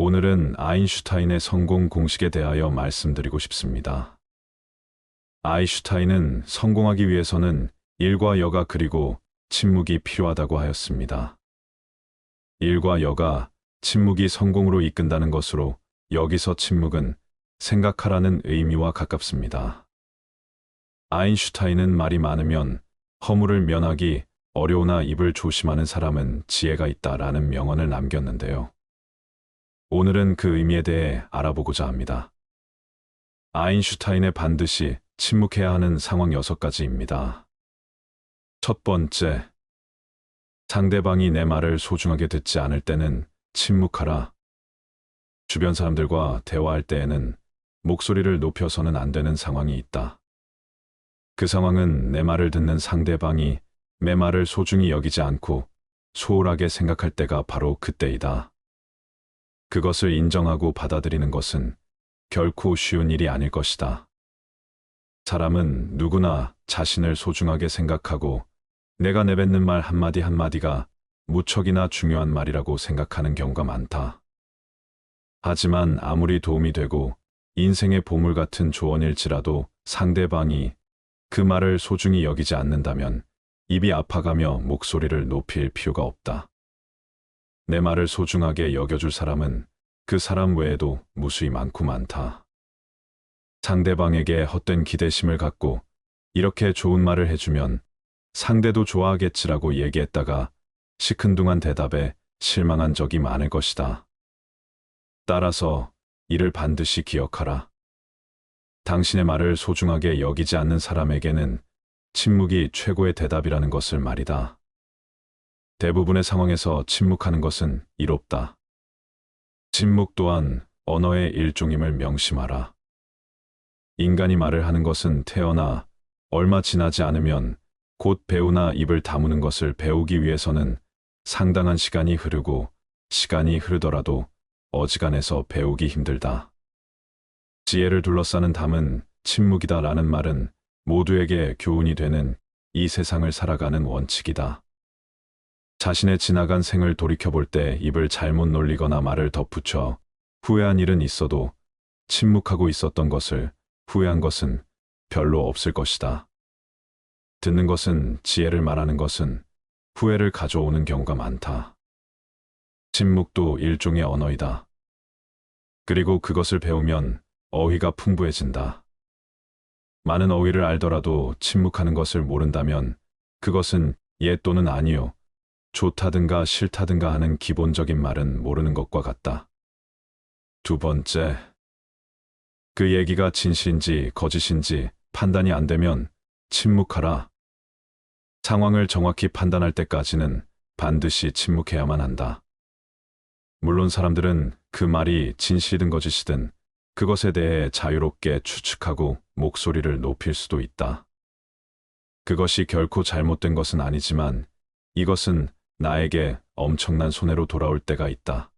오늘은 아인슈타인의 성공 공식에 대하여 말씀드리고 싶습니다. 아인슈타인은 성공하기 위해서는 일과 여가 그리고 침묵이 필요하다고 하였습니다. 일과 여가, 침묵이 성공으로 이끈다는 것으로 여기서 침묵은 생각하라는 의미와 가깝습니다. 아인슈타인은 말이 많으면 허물을 면하기 어려우나 입을 조심하는 사람은 지혜가 있다라는 명언을 남겼는데요. 오늘은 그 의미에 대해 알아보고자 합니다. 아인슈타인의 반드시 침묵해야 하는 상황 6가지입니다. 첫 번째, 상대방이 내 말을 소중하게 듣지 않을 때는 침묵하라. 주변 사람들과 대화할 때에는 목소리를 높여서는 안 되는 상황이 있다. 그 상황은 내 말을 듣는 상대방이 내 말을 소중히 여기지 않고 소홀하게 생각할 때가 바로 그때이다. 그것을 인정하고 받아들이는 것은 결코 쉬운 일이 아닐 것이다. 사람은 누구나 자신을 소중하게 생각하고 내가 내뱉는 말 한마디 한마디가 무척이나 중요한 말이라고 생각하는 경우가 많다. 하지만 아무리 도움이 되고 인생의 보물 같은 조언일지라도 상대방이 그 말을 소중히 여기지 않는다면 입이 아파가며 목소리를 높일 필요가 없다. 내 말을 소중하게 여겨줄 사람은 그 사람 외에도 무수히 많고 많다. 상대방에게 헛된 기대심을 갖고 이렇게 좋은 말을 해주면 상대도 좋아하겠지라고 얘기했다가 시큰둥한 대답에 실망한 적이 많을 것이다. 따라서 이를 반드시 기억하라. 당신의 말을 소중하게 여기지 않는 사람에게는 침묵이 최고의 대답이라는 것을 말이다. 대부분의 상황에서 침묵하는 것은 이롭다. 침묵 또한 언어의 일종임을 명심하라. 인간이 말을 하는 것은 태어나 얼마 지나지 않으면 곧 배우나 입을 다무는 것을 배우기 위해서는 상당한 시간이 흐르고 시간이 흐르더라도 어지간해서 배우기 힘들다. 지혜를 둘러싸는 담은 침묵이다라는 말은 모두에게 교훈이 되는 이 세상을 살아가는 원칙이다. 자신의 지나간 생을 돌이켜볼 때 입을 잘못 놀리거나 말을 덧붙여 후회한 일은 있어도 침묵하고 있었던 것을 후회한 것은 별로 없을 것이다. 듣는 것은 지혜를 말하는 것은 후회를 가져오는 경우가 많다. 침묵도 일종의 언어이다. 그리고 그것을 배우면 어휘가 풍부해진다. 많은 어휘를 알더라도 침묵하는 것을 모른다면 그것은 예 또는 아니요, 좋다든가 싫다든가 하는 기본적인 말은 모르는 것과 같다. 두 번째, 그 얘기가 진실인지 거짓인지 판단이 안 되면 침묵하라. 상황을 정확히 판단할 때까지는 반드시 침묵해야만 한다. 물론 사람들은 그 말이 진실이든 거짓이든 그것에 대해 자유롭게 추측하고 목소리를 높일 수도 있다. 그것이 결코 잘못된 것은 아니지만 이것은 나에게 엄청난 손해로 돌아올 때가 있다.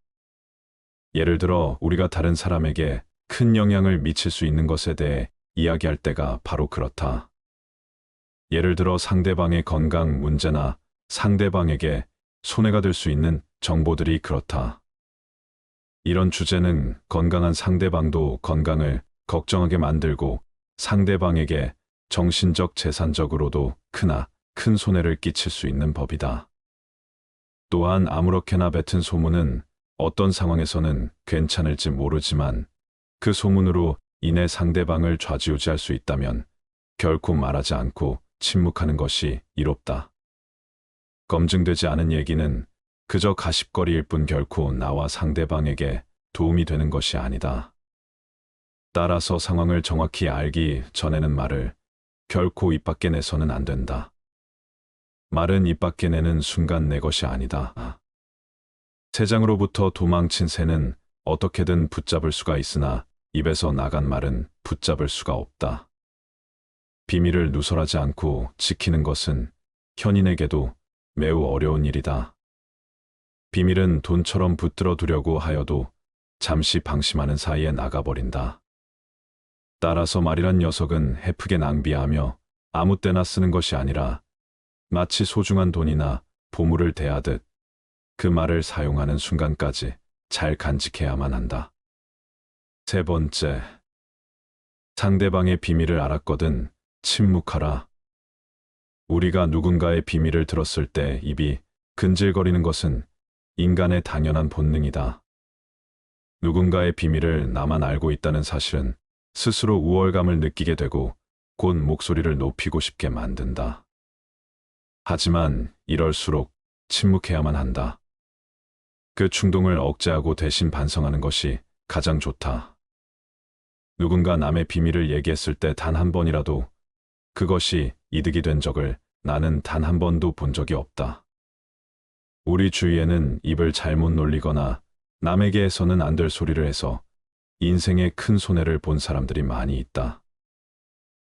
예를 들어 우리가 다른 사람에게 큰 영향을 미칠 수 있는 것에 대해 이야기할 때가 바로 그렇다. 예를 들어 상대방의 건강 문제나 상대방에게 손해가 될 수 있는 정보들이 그렇다. 이런 주제는 건강한 상대방도 건강을 걱정하게 만들고 상대방에게 정신적 재산적으로도 크나 큰 손해를 끼칠 수 있는 법이다. 또한 아무렇게나 뱉은 소문은 어떤 상황에서는 괜찮을지 모르지만 그 소문으로 인해 상대방을 좌지우지할 수 있다면 결코 말하지 않고 침묵하는 것이 이롭다. 검증되지 않은 얘기는 그저 가십거리일 뿐 결코 나와 상대방에게 도움이 되는 것이 아니다. 따라서 상황을 정확히 알기 전에는 말을 결코 입 밖에 내서는 안 된다. 말은 입 밖에 내는 순간 내 것이 아니다. 새장으로부터 도망친 새는 어떻게든 붙잡을 수가 있으나 입에서 나간 말은 붙잡을 수가 없다. 비밀을 누설하지 않고 지키는 것은 현인에게도 매우 어려운 일이다. 비밀은 돈처럼 붙들어 두려고 하여도 잠시 방심하는 사이에 나가버린다. 따라서 말이란 녀석은 헤프게 낭비하며 아무 때나 쓰는 것이 아니라 마치 소중한 돈이나 보물을 대하듯 그 말을 사용하는 순간까지 잘 간직해야만 한다. 세 번째, 상대방의 비밀을 알았거든 침묵하라. 우리가 누군가의 비밀을 들었을 때 입이 근질거리는 것은 인간의 당연한 본능이다. 누군가의 비밀을 나만 알고 있다는 사실은 스스로 우월감을 느끼게 되고 곧 목소리를 높이고 싶게 만든다. 하지만 이럴수록 침묵해야만 한다. 그 충동을 억제하고 대신 반성하는 것이 가장 좋다. 누군가 남의 비밀을 얘기했을 때 단 한 번이라도 그것이 이득이 된 적을 나는 단 한 번도 본 적이 없다. 우리 주위에는 입을 잘못 놀리거나 남에게 해서는 안 될 소리를 해서 인생에 큰 손해를 본 사람들이 많이 있다.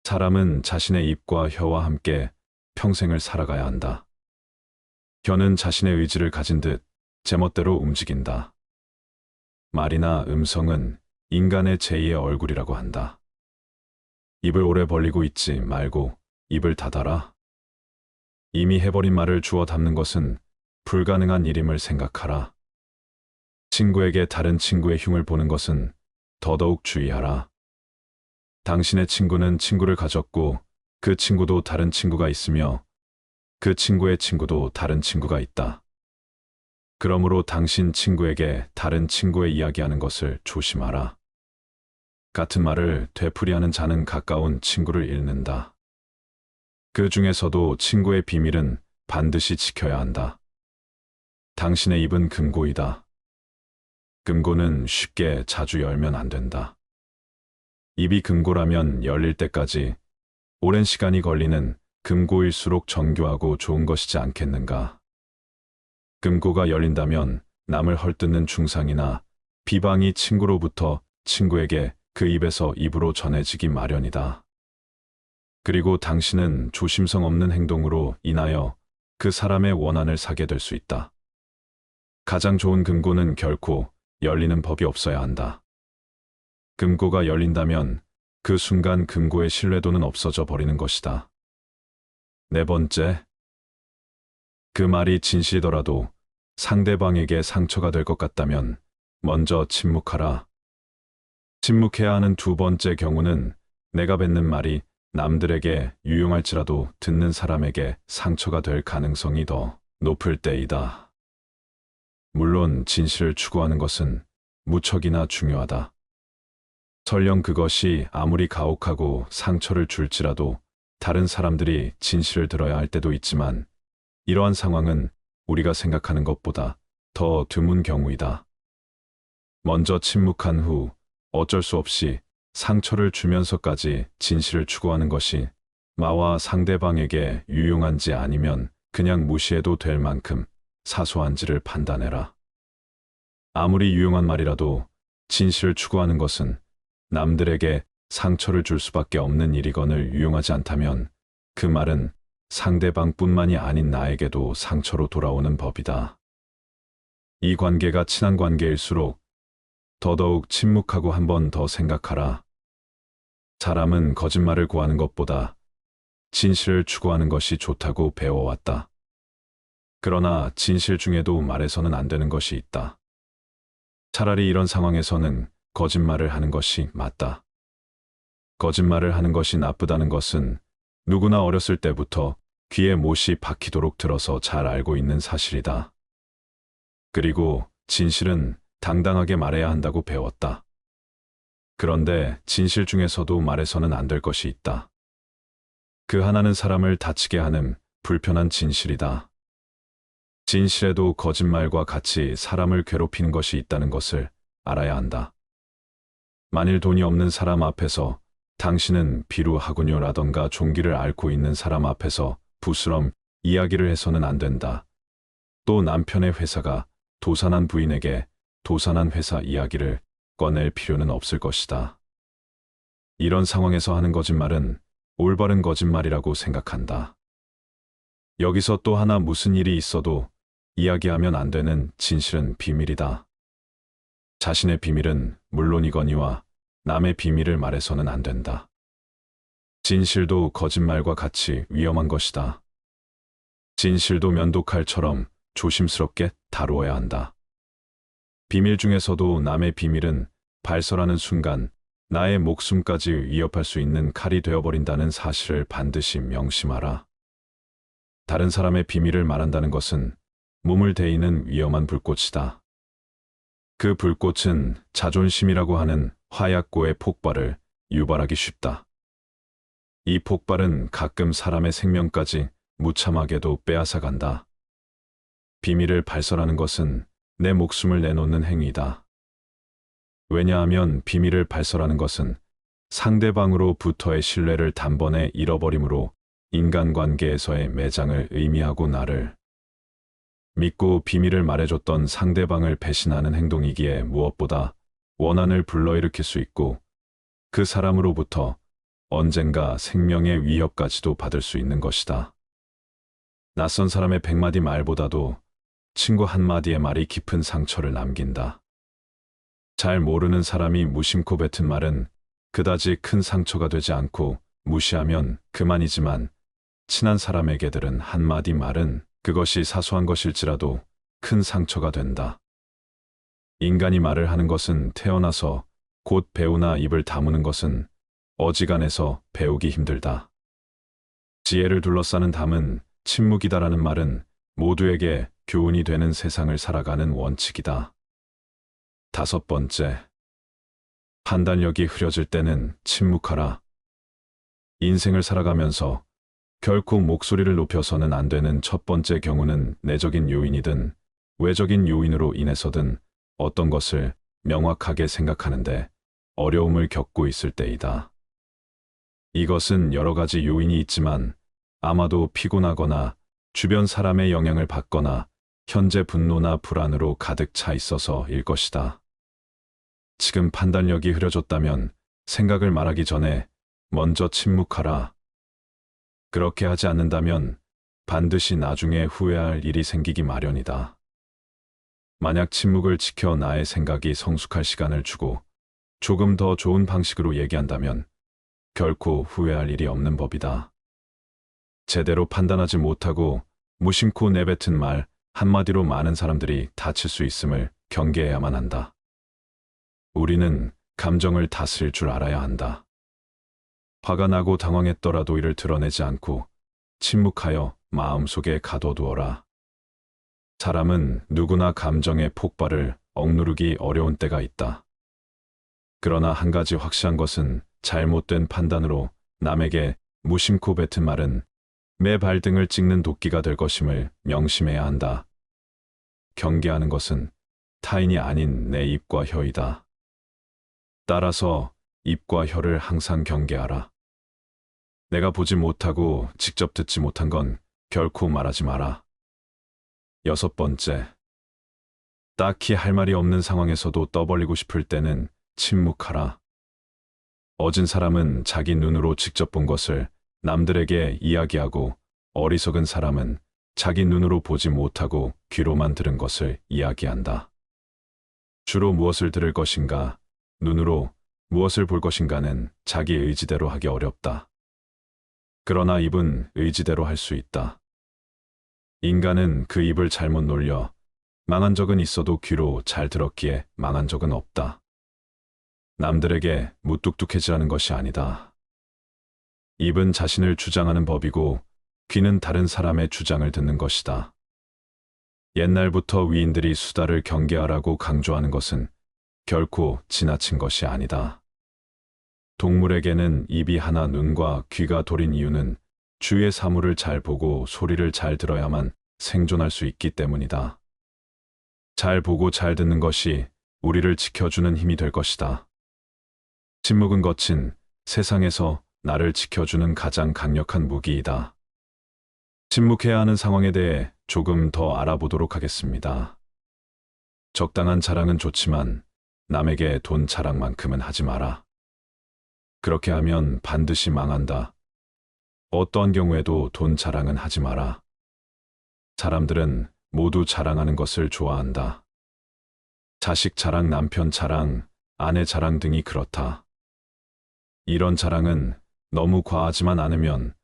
사람은 자신의 입과 혀와 함께 평생을 살아가야 한다. 혀는 자신의 의지를 가진 듯 제멋대로 움직인다. 말이나 음성은 인간의 제2의 얼굴이라고 한다. 입을 오래 벌리고 있지 말고 입을 닫아라. 이미 해버린 말을 주워 담는 것은 불가능한 일임을 생각하라. 친구에게 다른 친구의 흉을 보는 것은 더더욱 주의하라. 당신의 친구는 친구를 가졌고 그 친구도 다른 친구가 있으며 그 친구의 친구도 다른 친구가 있다. 그러므로 당신 친구에게 다른 친구의 이야기하는 것을 조심하라. 같은 말을 되풀이하는 자는 가까운 친구를 잃는다. 그 중에서도 친구의 비밀은 반드시 지켜야 한다. 당신의 입은 금고이다. 금고는 쉽게 자주 열면 안 된다. 입이 금고라면 열릴 때까지 오랜 시간이 걸리는 금고일수록 정교하고 좋은 것이지 않겠는가. 금고가 열린다면 남을 헐뜯는 중상이나 비방이 친구로부터 친구에게 그 입에서 입으로 전해지기 마련이다. 그리고 당신은 조심성 없는 행동으로 인하여 그 사람의 원한을 사게 될 수 있다. 가장 좋은 금고는 결코 열리는 법이 없어야 한다. 금고가 열린다면 그 순간 금고의 신뢰도는 없어져 버리는 것이다. 네 번째, 그 말이 진실이더라도 상대방에게 상처가 될 것 같다면 먼저 침묵하라. 침묵해야 하는 두 번째 경우는 내가 뱉는 말이 남들에게 유용할지라도 듣는 사람에게 상처가 될 가능성이 더 높을 때이다. 물론 진실을 추구하는 것은 무척이나 중요하다. 설령 그것이 아무리 가혹하고 상처를 줄지라도 다른 사람들이 진실을 들어야 할 때도 있지만 이러한 상황은 우리가 생각하는 것보다 더 드문 경우이다. 먼저 침묵한 후 어쩔 수 없이 상처를 주면서까지 진실을 추구하는 것이 나와 상대방에게 유용한지 아니면 그냥 무시해도 될 만큼 사소한지를 판단해라. 아무리 유용한 말이라도 진실을 추구하는 것은 남들에게 상처를 줄 수밖에 없는 일이거늘 유용하지 않다면 그 말은 상대방뿐만이 아닌 나에게도 상처로 돌아오는 법이다. 이 관계가 친한 관계일수록 더더욱 침묵하고 한 번 더 생각하라. 사람은 거짓말을 구하는 것보다 진실을 추구하는 것이 좋다고 배워왔다. 그러나 진실 중에도 말해서는 안 되는 것이 있다. 차라리 이런 상황에서는 거짓말을 하는 것이 맞다. 거짓말을 하는 것이 나쁘다는 것은 누구나 어렸을 때부터 귀에 못이 박히도록 들어서 잘 알고 있는 사실이다. 그리고 진실은 당당하게 말해야 한다고 배웠다. 그런데 진실 중에서도 말해서는 안 될 것이 있다. 그 하나는 사람을 다치게 하는 불편한 진실이다. 진실에도 거짓말과 같이 사람을 괴롭히는 것이 있다는 것을 알아야 한다. 만일 돈이 없는 사람 앞에서 당신은 비루하군요라던가 종기를 앓고 있는 사람 앞에서 부스럼 이야기를 해서는 안 된다. 또 남편의 회사가 도산한 부인에게 도산한 회사 이야기를 꺼낼 필요는 없을 것이다. 이런 상황에서 하는 거짓말은 올바른 거짓말이라고 생각한다. 여기서 또 하나 무슨 일이 있어도 이야기하면 안 되는 진실은 비밀이다. 자신의 비밀은 물론이거니와 남의 비밀을 말해서는 안 된다. 진실도 거짓말과 같이 위험한 것이다. 진실도 면도칼처럼 조심스럽게 다루어야 한다. 비밀 중에서도 남의 비밀은 발설하는 순간 나의 목숨까지 위협할 수 있는 칼이 되어버린다는 사실을 반드시 명심하라. 다른 사람의 비밀을 말한다는 것은 몸을 데이는 위험한 불꽃이다. 그 불꽃은 자존심이라고 하는 화약고의 폭발을 유발하기 쉽다. 이 폭발은 가끔 사람의 생명까지 무참하게도 빼앗아간다. 비밀을 발설하는 것은 내 목숨을 내놓는 행위다. 왜냐하면 비밀을 발설하는 것은 상대방으로부터의 신뢰를 단번에 잃어버림으로 인간관계에서의 매장을 의미하고 나를 믿고 비밀을 말해줬던 상대방을 배신하는 행동이기에 무엇보다 원한을 불러일으킬 수 있고 그 사람으로부터 언젠가 생명의 위협까지도 받을 수 있는 것이다. 낯선 사람의 100마디 말보다도 친구 한마디의 말이 깊은 상처를 남긴다. 잘 모르는 사람이 무심코 뱉은 말은 그다지 큰 상처가 되지 않고 무시하면 그만이지만 친한 사람에게 들은 한마디 말은 그것이 사소한 것일지라도 큰 상처가 된다. 인간이 말을 하는 것은 태어나서 곧 배우나 입을 다무는 것은 어지간해서 배우기 힘들다. 지혜를 둘러싸는 담은 침묵이다라는 말은 모두에게 교훈이 되는 세상을 살아가는 원칙이다. 5번째, 판단력이 흐려질 때는 침묵하라. 인생을 살아가면서 결코 목소리를 높여서는 안 되는 첫 번째 경우는 내적인 요인이든 외적인 요인으로 인해서든 어떤 것을 명확하게 생각하는데 어려움을 겪고 있을 때이다. 이것은 여러 가지 요인이 있지만 아마도 피곤하거나 주변 사람의 영향을 받거나 현재 분노나 불안으로 가득 차 있어서일 것이다. 지금 판단력이 흐려졌다면 생각을 말하기 전에 먼저 침묵하라. 그렇게 하지 않는다면 반드시 나중에 후회할 일이 생기기 마련이다. 만약 침묵을 지켜 나의 생각이 성숙할 시간을 주고 조금 더 좋은 방식으로 얘기한다면 결코 후회할 일이 없는 법이다. 제대로 판단하지 못하고 무심코 내뱉은 말 한마디로 많은 사람들이 다칠 수 있음을 경계해야만 한다. 우리는 감정을 다스릴 줄 알아야 한다. 화가 나고 당황했더라도 이를 드러내지 않고 침묵하여 마음속에 가둬두어라. 사람은 누구나 감정의 폭발을 억누르기 어려운 때가 있다. 그러나 한 가지 확실한 것은 잘못된 판단으로 남에게 무심코 뱉은 말은 매 발등을 찍는 도끼가 될 것임을 명심해야 한다. 경계하는 것은 타인이 아닌 내 입과 혀이다. 따라서 입과 혀를 항상 경계하라. 내가 보지 못하고 직접 듣지 못한 건 결코 말하지 마라. 6번째, 딱히 할 말이 없는 상황에서도 떠벌리고 싶을 때는 침묵하라. 어진 사람은 자기 눈으로 직접 본 것을 남들에게 이야기하고 어리석은 사람은 자기 눈으로 보지 못하고 귀로만 들은 것을 이야기한다. 주로 무엇을 들을 것인가, 눈으로 무엇을 볼 것인가는 자기 의지대로 하기 어렵다. 그러나 입은 의지대로 할 수 있다. 인간은 그 입을 잘못 놀려 망한 적은 있어도 귀로 잘 들었기에 망한 적은 없다. 남들에게 무뚝뚝해지라는 것이 아니다. 입은 자신을 주장하는 법이고 귀는 다른 사람의 주장을 듣는 것이다. 옛날부터 위인들이 수다를 경계하라고 강조하는 것은 결코 지나친 것이 아니다. 동물에게는 입이 하나 눈과 귀가 돌인 이유는 주위의 사물을 잘 보고 소리를 잘 들어야만 생존할 수 있기 때문이다. 잘 보고 잘 듣는 것이 우리를 지켜주는 힘이 될 것이다. 침묵은 거친 세상에서 나를 지켜주는 가장 강력한 무기이다. 침묵해야 하는 상황에 대해 조금 더 알아보도록 하겠습니다. 적당한 자랑은 좋지만 남에게 돈 자랑만큼은 하지 마라. 그렇게 하면 반드시 망한다. 어떠한 경우에도 돈 자랑은 하지 마라. 사람들은 모두 자랑하는 것을 좋아한다. 자식 자랑, 남편 자랑, 아내 자랑 등이 그렇다. 이런 자랑은 너무 과하지만 않으면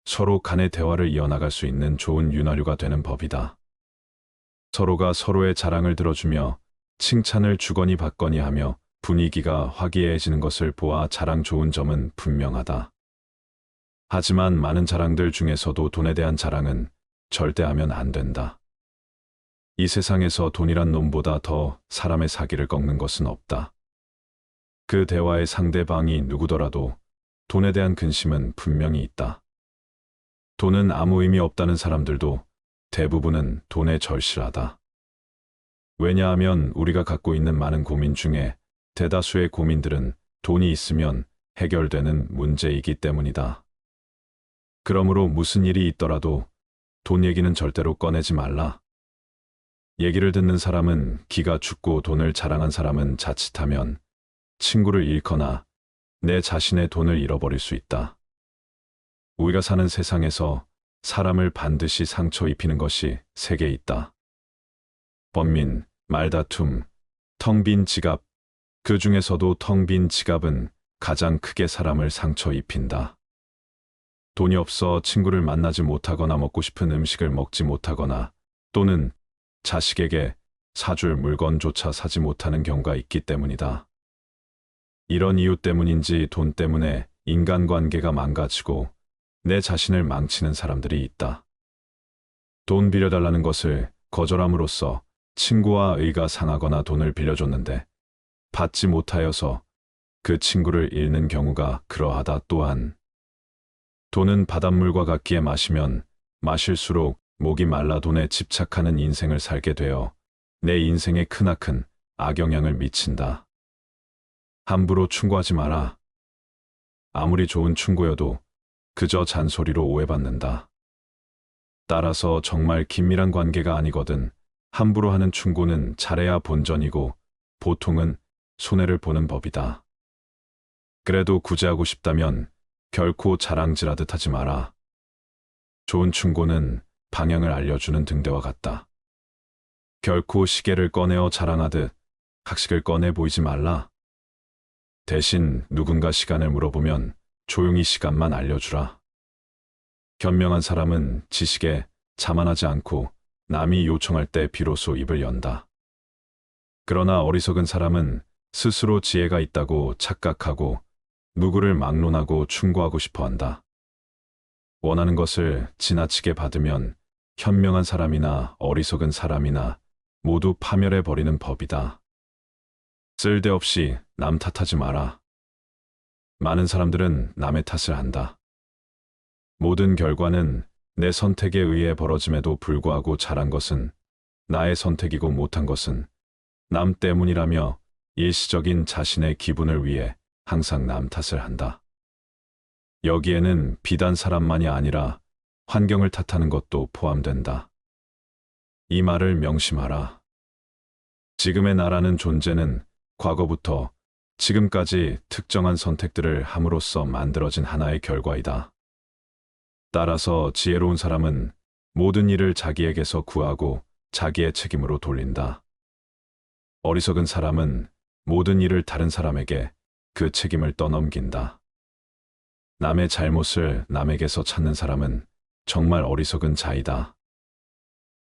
서로 간의 대화를 이어나갈 수 있는 좋은 윤활유가 되는 법이다. 서로가 서로의 자랑을 들어주며 칭찬을 주거니 받거니 하며 분위기가 화기애애해지는 것을 보아 자랑 좋은 점은 분명하다. 하지만 많은 자랑들 중에서도 돈에 대한 자랑은 절대 하면 안 된다. 이 세상에서 돈이란 놈보다 더 사람의 사기를 꺾는 것은 없다. 그 대화의 상대방이 누구더라도 돈에 대한 근심은 분명히 있다. 돈은 아무 의미 없다는 사람들도 대부분은 돈에 절실하다. 왜냐하면 우리가 갖고 있는 많은 고민 중에 대다수의 고민들은 돈이 있으면 해결되는 문제이기 때문이다. 그러므로 무슨 일이 있더라도 돈 얘기는 절대로 꺼내지 말라. 얘기를 듣는 사람은 기가 죽고 돈을 자랑한 사람은 자칫하면 친구를 잃거나 내 자신의 돈을 잃어버릴 수 있다. 우리가 사는 세상에서 사람을 반드시 상처 입히는 것이 세 개 있다. 번민, 말다툼, 텅 빈 지갑. 그 중에서도 텅 빈 지갑은 가장 크게 사람을 상처 입힌다. 돈이 없어 친구를 만나지 못하거나 먹고 싶은 음식을 먹지 못하거나 또는 자식에게 사줄 물건조차 사지 못하는 경우가 있기 때문이다. 이런 이유 때문인지 돈 때문에 인간관계가 망가지고 내 자신을 망치는 사람들이 있다. 돈 빌려달라는 것을 거절함으로써 친구와 의가 상하거나 돈을 빌려줬는데 받지 못하여서 그 친구를 잃는 경우가 그러하다. 또한 돈은 바닷물과 같기에 마시면 마실수록 목이 말라 돈에 집착하는 인생을 살게 되어 내 인생에 크나큰 악영향을 미친다. 함부로 충고하지 마라. 아무리 좋은 충고여도 그저 잔소리로 오해받는다. 따라서 정말 긴밀한 관계가 아니거든 함부로 하는 충고는 잘해야 본전이고 보통은 손해를 보는 법이다. 그래도 구제하고 싶다면 결코 자랑질하듯 하지 마라. 좋은 충고는 방향을 알려주는 등대와 같다. 결코 시계를 꺼내어 자랑하듯 학식을 꺼내 보이지 말라. 대신 누군가 시간을 물어보면 조용히 시간만 알려주라. 현명한 사람은 지식에 자만하지 않고 남이 요청할 때 비로소 입을 연다. 그러나 어리석은 사람은 스스로 지혜가 있다고 착각하고 누구를 막론하고 충고하고 싶어 한다. 원하는 것을 지나치게 받으면 현명한 사람이나 어리석은 사람이나 모두 파멸해 버리는 법이다. 쓸데없이 남 탓하지 마라. 많은 사람들은 남의 탓을 한다. 모든 결과는 내 선택에 의해 벌어짐에도 불구하고 잘한 것은 나의 선택이고 못한 것은 남 때문이라며 일시적인 자신의 기분을 위해 항상 남 탓을 한다. 여기에는 비단 사람만이 아니라 환경을 탓하는 것도 포함된다. 이 말을 명심하라. 지금의 나라는 존재는 과거부터 지금까지 특정한 선택들을 함으로써 만들어진 하나의 결과이다. 따라서 지혜로운 사람은 모든 일을 자기에게서 구하고 자기의 책임으로 돌린다. 어리석은 사람은 모든 일을 다른 사람에게 그 책임을 떠넘긴다. 남의 잘못을 남에게서 찾는 사람은 정말 어리석은 자이다.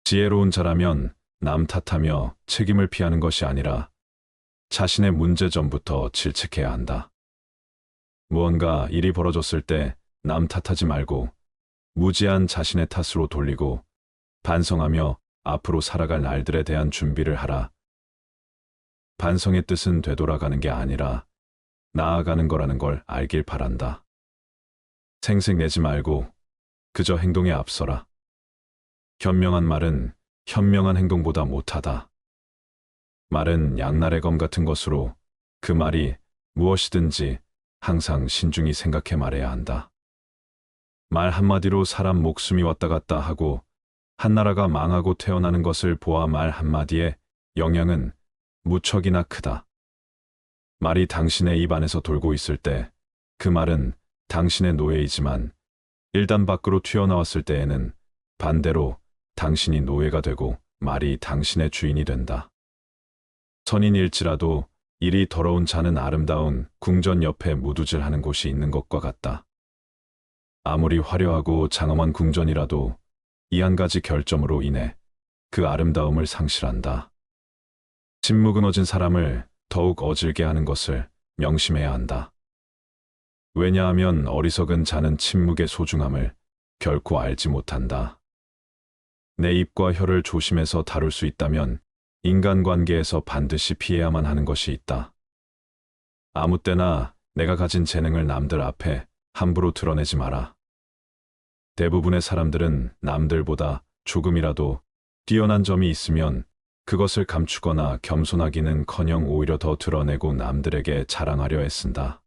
지혜로운 자라면 남 탓하며 책임을 피하는 것이 아니라 자신의 문제점부터 질책해야 한다. 무언가 일이 벌어졌을 때 남 탓하지 말고 무지한 자신의 탓으로 돌리고 반성하며 앞으로 살아갈 날들에 대한 준비를 하라. 반성의 뜻은 되돌아가는 게 아니라 나아가는 거라는 걸 알길 바란다. 생색내지 말고 그저 행동에 앞서라. 현명한 말은 현명한 행동보다 못하다. 말은 양날의 검 같은 것으로 그 말이 무엇이든지 항상 신중히 생각해 말해야 한다. 말 한마디로 사람 목숨이 왔다 갔다 하고 한 나라가 망하고 태어나는 것을 보아 말 한마디의 영향은 무척이나 크다. 말이 당신의 입 안에서 돌고 있을 때 그 말은 당신의 노예이지만 일단 밖으로 튀어나왔을 때에는 반대로 당신이 노예가 되고 말이 당신의 주인이 된다. 선인일지라도 일이 더러운 자는 아름다운 궁전 옆에 무두질하는 곳이 있는 것과 같다. 아무리 화려하고 장엄한 궁전이라도 이 한 가지 결점으로 인해 그 아름다움을 상실한다. 침묵은 어진 사람을 더욱 어질게 하는 것을 명심해야 한다. 왜냐하면 어리석은 자는 침묵의 소중함을 결코 알지 못한다. 내 입과 혀를 조심해서 다룰 수 있다면 인간관계에서 반드시 피해야만 하는 것이 있다. 아무 때나 내가 가진 재능을 남들 앞에 함부로 드러내지 마라. 대부분의 사람들은 남들보다 조금이라도 뛰어난 점이 있으면 그것을 감추거나 겸손하기는커녕 오히려 더 드러내고 남들에게 자랑하려 애쓴다.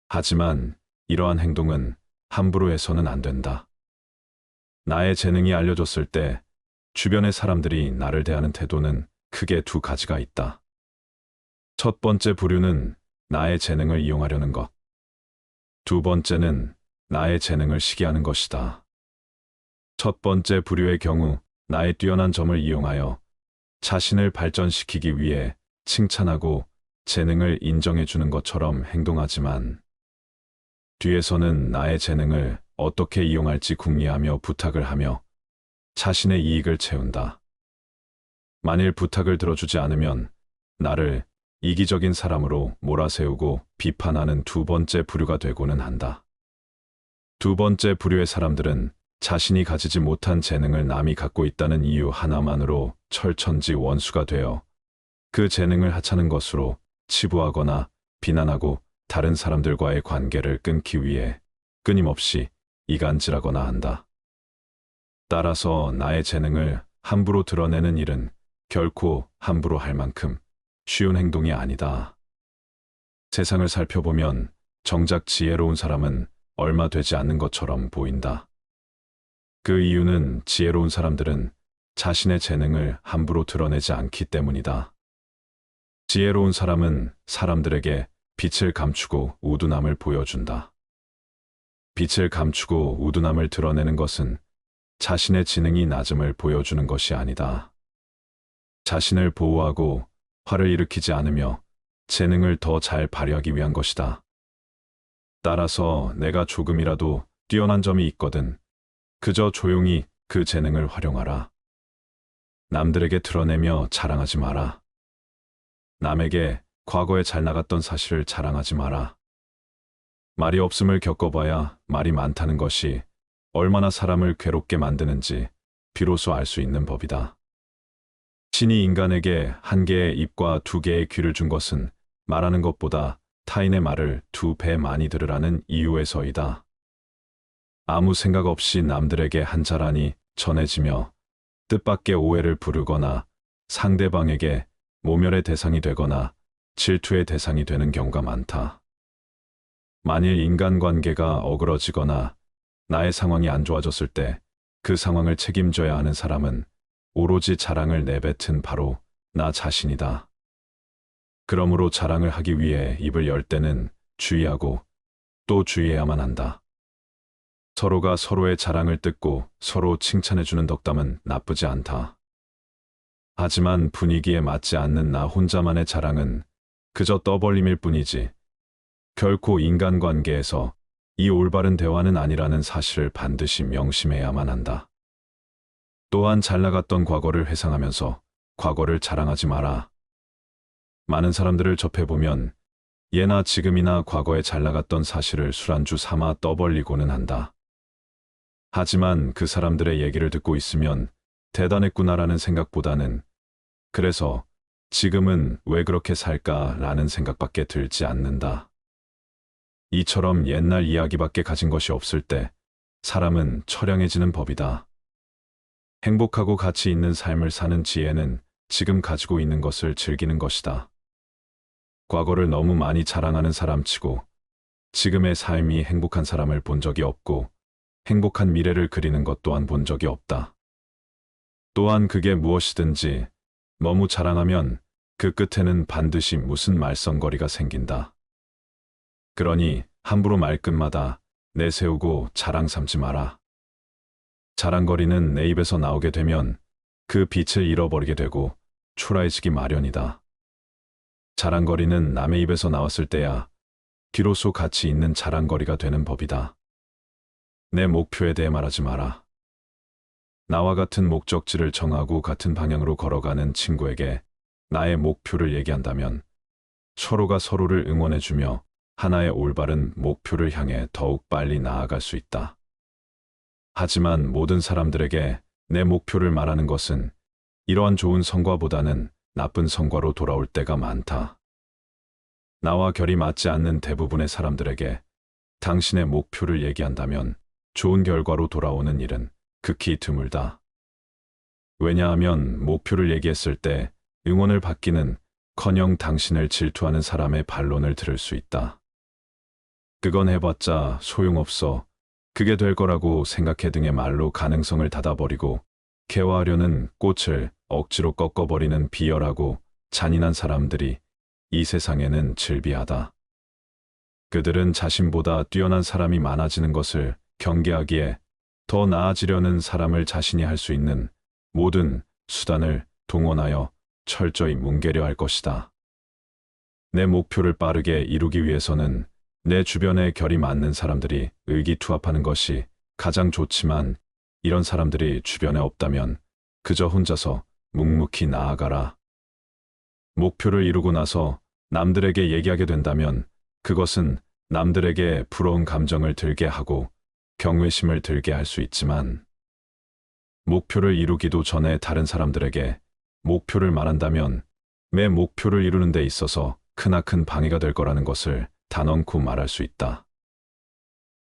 하지만 이러한 행동은 함부로 해서는 안 된다. 나의 재능이 알려졌을 때 주변의 사람들이 나를 대하는 태도는 크게 두 가지가 있다. 첫 번째 부류는 나의 재능을 이용하려는 것. 두 번째는 나의 재능을 시기하는 것이다. 첫 번째 부류의 경우 나의 뛰어난 점을 이용하여 자신을 발전시키기 위해 칭찬하고 재능을 인정해 주는 것처럼 행동하지만 뒤에서는 나의 재능을 어떻게 이용할지 궁리하며 부탁을 하며 자신의 이익을 채운다. 만일 부탁을 들어주지 않으면 나를 이기적인 사람으로 몰아세우고 비판하는 두 번째 부류가 되고는 한다. 두 번째 부류의 사람들은 자신이 가지지 못한 재능을 남이 갖고 있다는 이유 하나만으로 철천지 원수가 되어 그 재능을 하찮은 것으로 치부하거나 비난하고 다른 사람들과의 관계를 끊기 위해 끊임없이 이간질하거나 한다. 따라서 나의 재능을 함부로 드러내는 일은 결코 함부로 할 만큼 쉬운 행동이 아니다. 세상을 살펴보면 정작 지혜로운 사람은 얼마 되지 않는 것처럼 보인다. 그 이유는 지혜로운 사람들은 자신의 재능을 함부로 드러내지 않기 때문이다. 지혜로운 사람은 사람들에게 빛을 감추고 우둔함을 보여준다. 빛을 감추고 우둔함을 드러내는 것은 자신의 지능이 낮음을 보여주는 것이 아니다. 자신을 보호하고 화를 일으키지 않으며 재능을 더 잘 발휘하기 위한 것이다. 따라서 내가 조금이라도 뛰어난 점이 있거든 그저 조용히 그 재능을 활용하라. 남들에게 드러내며 자랑하지 마라. 남에게 과거에 잘 나갔던 사실을 자랑하지 마라. 말이 없음을 겪어봐야 말이 많다는 것이 얼마나 사람을 괴롭게 만드는지 비로소 알 수 있는 법이다. 신이 인간에게 한 개의 입과 두 개의 귀를 준 것은 말하는 것보다 타인의 말을 2배 많이 들으라는 이유에서이다. 아무 생각 없이 남들에게 한 자란이 전해지며 뜻밖의 오해를 부르거나 상대방에게 모멸의 대상이 되거나 질투의 대상이 되는 경우가 많다. 만일 인간관계가 어그러지거나 나의 상황이 안 좋아졌을 때 그 상황을 책임져야 하는 사람은 오로지 자랑을 내뱉은 바로 나 자신이다. 그러므로 자랑을 하기 위해 입을 열 때는 주의하고 또 주의해야만 한다. 서로가 서로의 자랑을 듣고 서로 칭찬해주는 덕담은 나쁘지 않다. 하지만 분위기에 맞지 않는 나 혼자만의 자랑은 그저 떠벌림일 뿐이지 결코 인간관계에서 이 올바른 대화는 아니라는 사실을 반드시 명심해야만 한다. 또한 잘 나갔던 과거를 회상하면서 과거를 자랑하지 마라. 많은 사람들을 접해보면 예나 지금이나 과거에 잘 나갔던 사실을 술안주 삼아 떠벌리고는 한다. 하지만 그 사람들의 얘기를 듣고 있으면 대단했구나라는 생각보다는 그래서 지금은 왜 그렇게 살까라는 생각밖에 들지 않는다. 이처럼 옛날 이야기밖에 가진 것이 없을 때 사람은 처량해지는 법이다. 행복하고 가치 있는 삶을 사는 지혜는 지금 가지고 있는 것을 즐기는 것이다. 과거를 너무 많이 자랑하는 사람치고 지금의 삶이 행복한 사람을 본 적이 없고 행복한 미래를 그리는 것 또한 본 적이 없다. 또한 그게 무엇이든지 너무 자랑하면 그 끝에는 반드시 무슨 말썽거리가 생긴다. 그러니 함부로 말끝마다 내세우고 자랑 삼지 마라. 자랑거리는 내 입에서 나오게 되면 그 빛을 잃어버리게 되고 초라해지기 마련이다. 자랑거리는 남의 입에서 나왔을 때야 비로소 가치 있는 자랑거리가 되는 법이다. 내 목표에 대해 말하지 마라. 나와 같은 목적지를 정하고 같은 방향으로 걸어가는 친구에게 나의 목표를 얘기한다면 서로가 서로를 응원해주며 하나의 올바른 목표를 향해 더욱 빨리 나아갈 수 있다. 하지만 모든 사람들에게 내 목표를 말하는 것은 이러한 좋은 성과보다는 나쁜 성과로 돌아올 때가 많다. 나와 결이 맞지 않는 대부분의 사람들에게 당신의 목표를 얘기한다면 좋은 결과로 돌아오는 일은 극히 드물다. 왜냐하면 목표를 얘기했을 때 응원을 받기는 커녕 당신을 질투하는 사람의 반론을 들을 수 있다. 그건 해봤자 소용없어. 그게 될 거라고 생각해 등의 말로 가능성을 닫아버리고 개화하려는 꽃을 억지로 꺾어버리는 비열하고 잔인한 사람들이 이 세상에는 즐비하다. 그들은 자신보다 뛰어난 사람이 많아지는 것을 경계하기에 더 나아지려는 사람을 자신이 할 수 있는 모든 수단을 동원하여 철저히 뭉개려 할 것이다. 내 목표를 빠르게 이루기 위해서는 내 주변에 결이 맞는 사람들이 의기투합하는 것이 가장 좋지만 이런 사람들이 주변에 없다면 그저 혼자서 묵묵히 나아가라. 목표를 이루고 나서 남들에게 얘기하게 된다면 그것은 남들에게 부러운 감정을 들게 하고 경외심을 들게 할 수 있지만 목표를 이루기도 전에 다른 사람들에게 목표를 말한다면 내 목표를 이루는 데 있어서 크나큰 방해가 될 거라는 것을 단언코 말할 수 있다.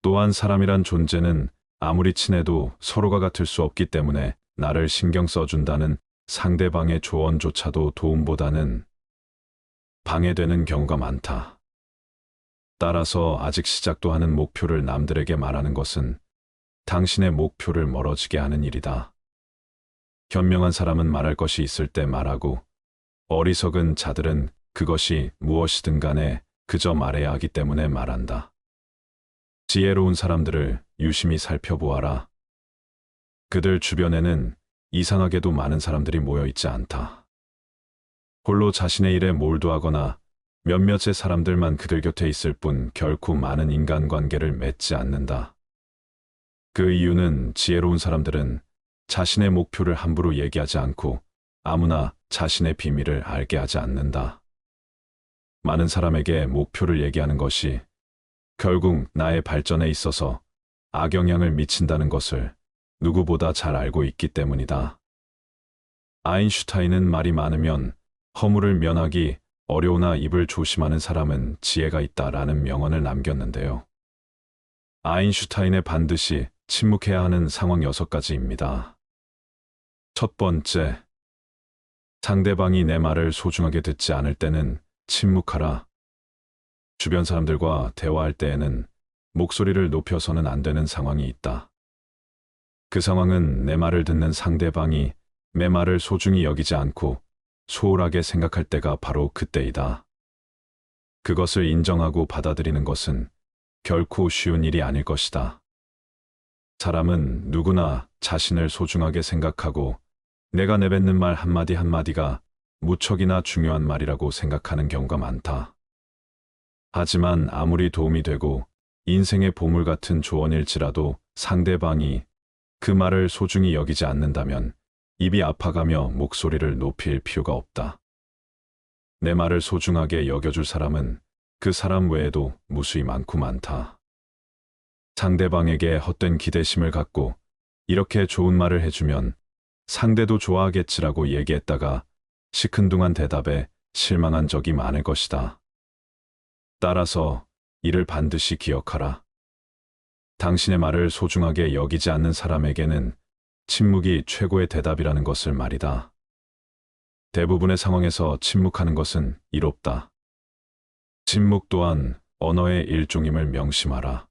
또한 사람이란 존재는 아무리 친해도 서로가 같을 수 없기 때문에 나를 신경 써준다는 상대방의 조언조차도 도움보다는 방해되는 경우가 많다. 따라서 아직 시작도 하는 목표를 남들에게 말하는 것은 당신의 목표를 멀어지게 하는 일이다. 현명한 사람은 말할 것이 있을 때 말하고 어리석은 자들은 그것이 무엇이든 간에 그저 말해야 하기 때문에 말한다. 지혜로운 사람들을 유심히 살펴보아라. 그들 주변에는 이상하게도 많은 사람들이 모여 있지 않다. 홀로 자신의 일에 몰두하거나 몇몇의 사람들만 그들 곁에 있을 뿐 결코 많은 인간관계를 맺지 않는다. 그 이유는 지혜로운 사람들은 자신의 목표를 함부로 얘기하지 않고 아무나 자신의 비밀을 알게 하지 않는다. 많은 사람에게 목표를 얘기하는 것이 결국 나의 발전에 있어서 악영향을 미친다는 것을 누구보다 잘 알고 있기 때문이다. 아인슈타인은 말이 많으면 허물을 면하기 어려우나 입을 조심하는 사람은 지혜가 있다라는 명언을 남겼는데요. 아인슈타인의 반드시 침묵해야 하는 상황 6가지입니다. 첫 번째, 상대방이 내 말을 소중하게 듣지 않을 때는 침묵하라. 주변 사람들과 대화할 때에는 목소리를 높여서는 안 되는 상황이 있다. 그 상황은 내 말을 듣는 상대방이 내 말을 소중히 여기지 않고 소홀하게 생각할 때가 바로 그때이다. 그것을 인정하고 받아들이는 것은 결코 쉬운 일이 아닐 것이다. 사람은 누구나 자신을 소중하게 생각하고 내가 내뱉는 말 한마디 한마디가 무척이나 중요한 말이라고 생각하는 경우가 많다. 하지만 아무리 도움이 되고 인생의 보물 같은 조언일지라도 상대방이 그 말을 소중히 여기지 않는다면 입이 아파가며 목소리를 높일 필요가 없다. 내 말을 소중하게 여겨줄 사람은 그 사람 외에도 무수히 많고 많다. 상대방에게 헛된 기대심을 갖고 이렇게 좋은 말을 해주면 상대도 좋아하겠지라고 얘기했다가 시큰둥한 대답에 실망한 적이 많을 것이다. 따라서 이를 반드시 기억하라. 당신의 말을 소중하게 여기지 않는 사람에게는 침묵이 최고의 대답이라는 것을 말이다. 대부분의 상황에서 침묵하는 것은 이롭다. 침묵 또한 언어의 일종임을 명심하라.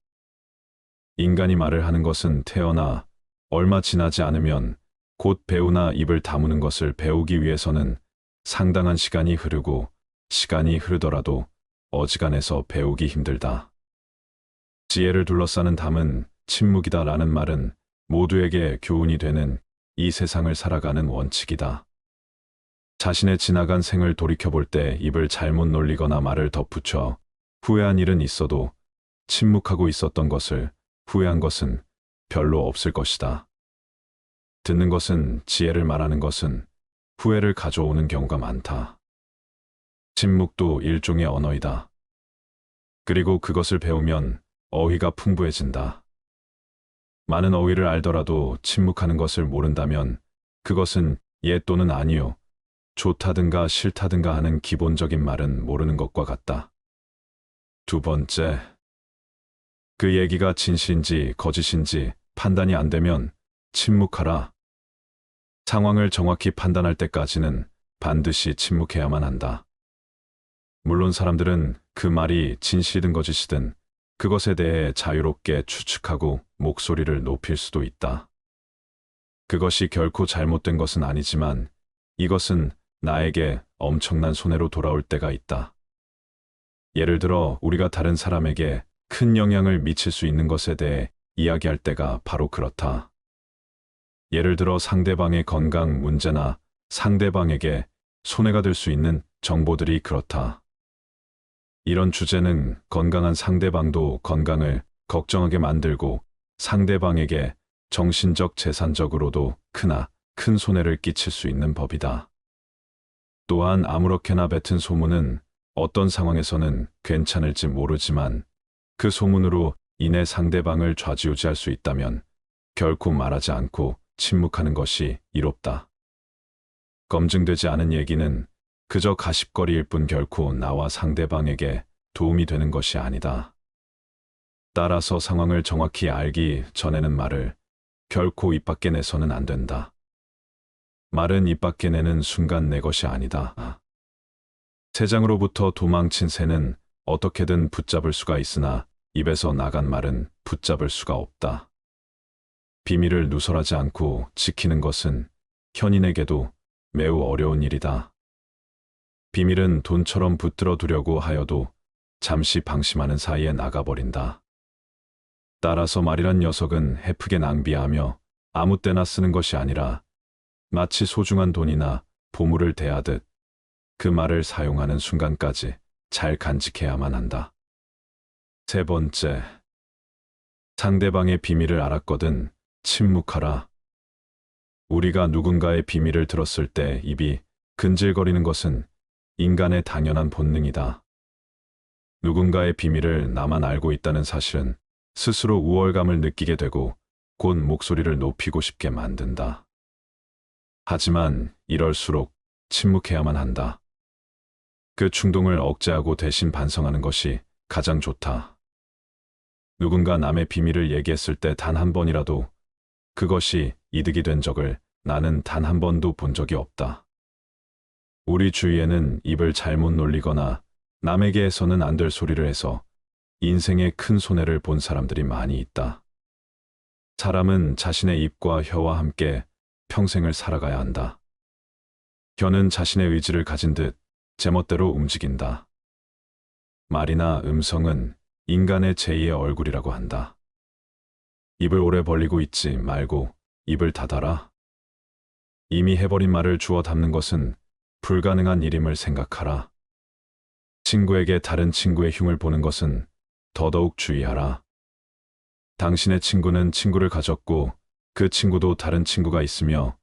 인간이 말을 하는 것은 태어나 얼마 지나지 않으면 곧 배우나 입을 다무는 것을 배우기 위해서는 상당한 시간이 흐르고 시간이 흐르더라도 어지간해서 배우기 힘들다. 지혜를 둘러싸는 담은 침묵이다라는 말은 모두에게 교훈이 되는 이 세상을 살아가는 원칙이다. 자신의 지나간 생을 돌이켜볼 때 입을 잘못 놀리거나 말을 덧붙여 후회한 일은 있어도 침묵하고 있었던 것을 후회한 것은 별로 없을 것이다. 듣는 것은 지혜를 말하는 것은 후회를 가져오는 경우가 많다. 침묵도 일종의 언어이다. 그리고 그것을 배우면 어휘가 풍부해진다. 많은 어휘를 알더라도 침묵하는 것을 모른다면 그것은 예 또는 아니요, 좋다든가 싫다든가 하는 기본적인 말은 모르는 것과 같다. 두 번째, 그 얘기가 진실인지 거짓인지 판단이 안 되면 침묵하라. 상황을 정확히 판단할 때까지는 반드시 침묵해야만 한다. 물론 사람들은 그 말이 진실이든 거짓이든 그것에 대해 자유롭게 추측하고 목소리를 높일 수도 있다. 그것이 결코 잘못된 것은 아니지만 이것은 나에게 엄청난 손해로 돌아올 때가 있다. 예를 들어 우리가 다른 사람에게 큰 영향을 미칠 수 있는 것에 대해 이야기할 때가 바로 그렇다. 예를 들어 상대방의 건강 문제나 상대방에게 손해가 될 수 있는 정보들이 그렇다. 이런 주제는 건강한 상대방도 건강을 걱정하게 만들고 상대방에게 정신적 재산적으로도 크나 큰 손해를 끼칠 수 있는 법이다. 또한 아무렇게나 뱉은 소문은 어떤 상황에서는 괜찮을지 모르지만 그 소문으로 인해 상대방을 좌지우지할 수 있다면 결코 말하지 않고 침묵하는 것이 이롭다. 검증되지 않은 얘기는 그저 가십거리일 뿐 결코 나와 상대방에게 도움이 되는 것이 아니다. 따라서 상황을 정확히 알기 전에는 말을 결코 입 밖에 내서는 안 된다. 말은 입 밖에 내는 순간 내 것이 아니다. 새장으로부터 도망친 새는 어떻게든 붙잡을 수가 있으나 입에서 나간 말은 붙잡을 수가 없다. 비밀을 누설하지 않고 지키는 것은 현인에게도 매우 어려운 일이다. 비밀은 돈처럼 붙들어 두려고 하여도 잠시 방심하는 사이에 나가버린다. 따라서 말이란 녀석은 헤프게 낭비하며 아무 때나 쓰는 것이 아니라 마치 소중한 돈이나 보물을 대하듯 그 말을 사용하는 순간까지 잘 간직해야만 한다. 세 번째, 상대방의 비밀을 알았거든 침묵하라. 우리가 누군가의 비밀을 들었을 때 입이 근질거리는 것은 인간의 당연한 본능이다. 누군가의 비밀을 나만 알고 있다는 사실은 스스로 우월감을 느끼게 되고 곧 목소리를 높이고 싶게 만든다. 하지만 이럴수록 침묵해야만 한다. 그 충동을 억제하고 대신 반성하는 것이 가장 좋다. 누군가 남의 비밀을 얘기했을 때 단 한 번이라도 그것이 이득이 된 적을 나는 단 한 번도 본 적이 없다. 우리 주위에는 입을 잘못 놀리거나 남에게 해서는 안 될 소리를 해서 인생에 큰 손해를 본 사람들이 많이 있다. 사람은 자신의 입과 혀와 함께 평생을 살아가야 한다. 혀는 자신의 의지를 가진 듯 제멋대로 움직인다. 말이나 음성은 인간의 제2의 얼굴이라고 한다. 입을 오래 벌리고 있지 말고 입을 닫아라. 이미 해버린 말을 주워 담는 것은 불가능한 일임을 생각하라. 친구에게 다른 친구의 흉을 보는 것은 더더욱 주의하라. 당신의 친구는 친구를 가졌고 그 친구도 다른 친구가 있으며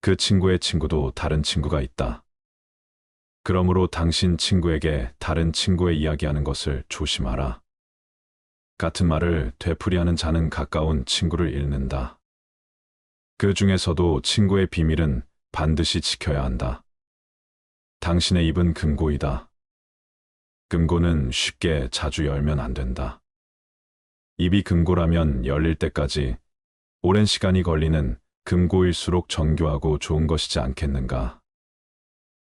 그 친구의 친구도 다른 친구가 있다. 그러므로 당신 친구에게 다른 친구의 이야기하는 것을 조심하라. 같은 말을 되풀이하는 자는 가까운 친구를 잃는다. 그 중에서도 친구의 비밀은 반드시 지켜야 한다. 당신의 입은 금고이다. 금고는 쉽게 자주 열면 안 된다. 입이 금고라면 열릴 때까지 오랜 시간이 걸리는 금고일수록 정교하고 좋은 것이지 않겠는가.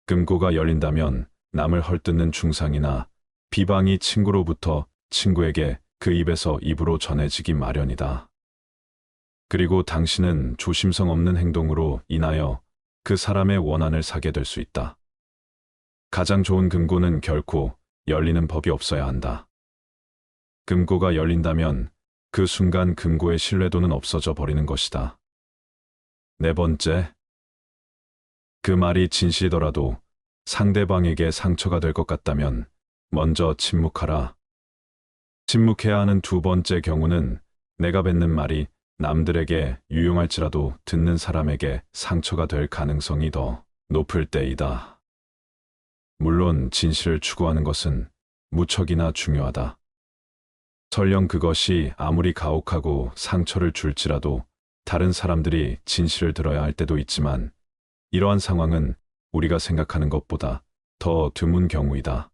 금고가 열린다면 남을 헐뜯는 중상이나 비방이 친구로부터 친구에게 그 입에서 입으로 전해지기 마련이다. 그리고 당신은 조심성 없는 행동으로 인하여 그 사람의 원한을 사게 될 수 있다. 가장 좋은 금고는 결코 열리는 법이 없어야 한다. 금고가 열린다면 그 순간 금고의 신뢰도는 없어져 버리는 것이다. 네 번째, 그 말이 진실이더라도 상대방에게 상처가 될 것 같다면 먼저 침묵하라. 침묵해야 하는 두 번째 경우는 내가 뱉는 말이 남들에게 유용할지라도 듣는 사람에게 상처가 될 가능성이 더 높을 때이다. 물론 진실을 추구하는 것은 무척이나 중요하다. 설령 그것이 아무리 가혹하고 상처를 줄지라도 다른 사람들이 진실을 들어야 할 때도 있지만 이러한 상황은 우리가 생각하는 것보다 더 드문 경우이다.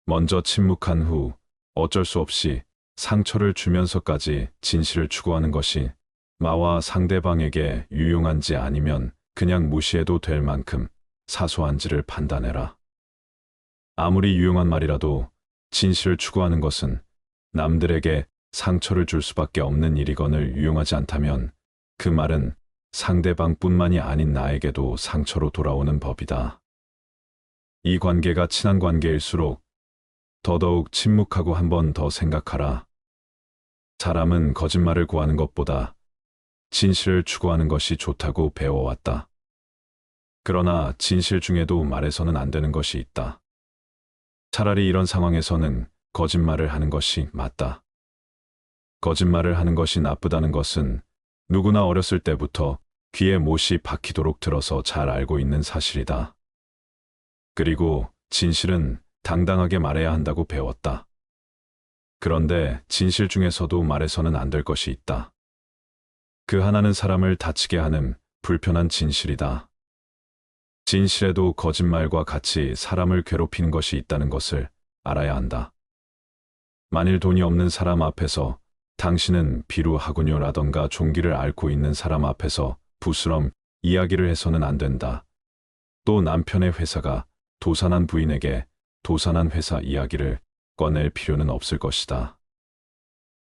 먼저 침묵한 후 어쩔 수 없이 상처를 주면서까지 진실을 추구하는 것이 나와 상대방에게 유용한지 아니면 그냥 무시해도 될 만큼 사소한지를 판단해라. 아무리 유용한 말이라도 진실을 추구하는 것은 남들에게 상처를 줄 수밖에 없는 일이거늘 유용하지 않다면 그 말은 상대방뿐만이 아닌 나에게도 상처로 돌아오는 법이다. 이 관계가 친한 관계일수록 더더욱 침묵하고 한 번 더 생각하라. 사람은 거짓말을 구하는 것보다 진실을 추구하는 것이 좋다고 배워왔다. 그러나 진실 중에도 말해서는 안 되는 것이 있다. 차라리 이런 상황에서는 거짓말을 하는 것이 맞다. 거짓말을 하는 것이 나쁘다는 것은 누구나 어렸을 때부터 귀에 못이 박히도록 들어서 잘 알고 있는 사실이다. 그리고 진실은 당당하게 말해야 한다고 배웠다. 그런데 진실 중에서도 말해서는 안 될 것이 있다. 그 하나는 사람을 다치게 하는 불편한 진실이다. 진실에도 거짓말과 같이 사람을 괴롭히는 것이 있다는 것을 알아야 한다. 만일 돈이 없는 사람 앞에서 당신은 비루하군요라던가 종기를 앓고 있는 사람 앞에서 부스럼 이야기를 해서는 안 된다. 또 남편의 회사가 도산한 부인에게 도산한 회사 이야기를 꺼낼 필요는 없을 것이다.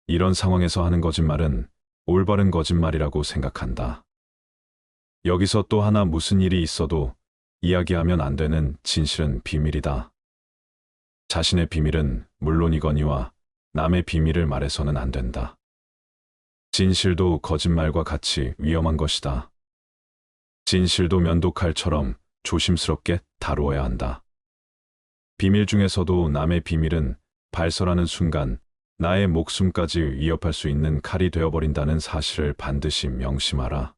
이런 상황에서 하는 거짓말은 올바른 거짓말이라고 생각한다. 여기서 또 하나 무슨 일이 있어도 이야기하면 안 되는 진실은 비밀이다. 자신의 비밀은 물론이거니와 남의 비밀을 말해서는 안 된다. 진실도 거짓말과 같이 위험한 것이다. 진실도 면도칼처럼 조심스럽게 다루어야 한다. 비밀 중에서도 남의 비밀은 발설하는 순간 나의 목숨까지 위협할 수 있는 칼이 되어버린다는 사실을 반드시 명심하라.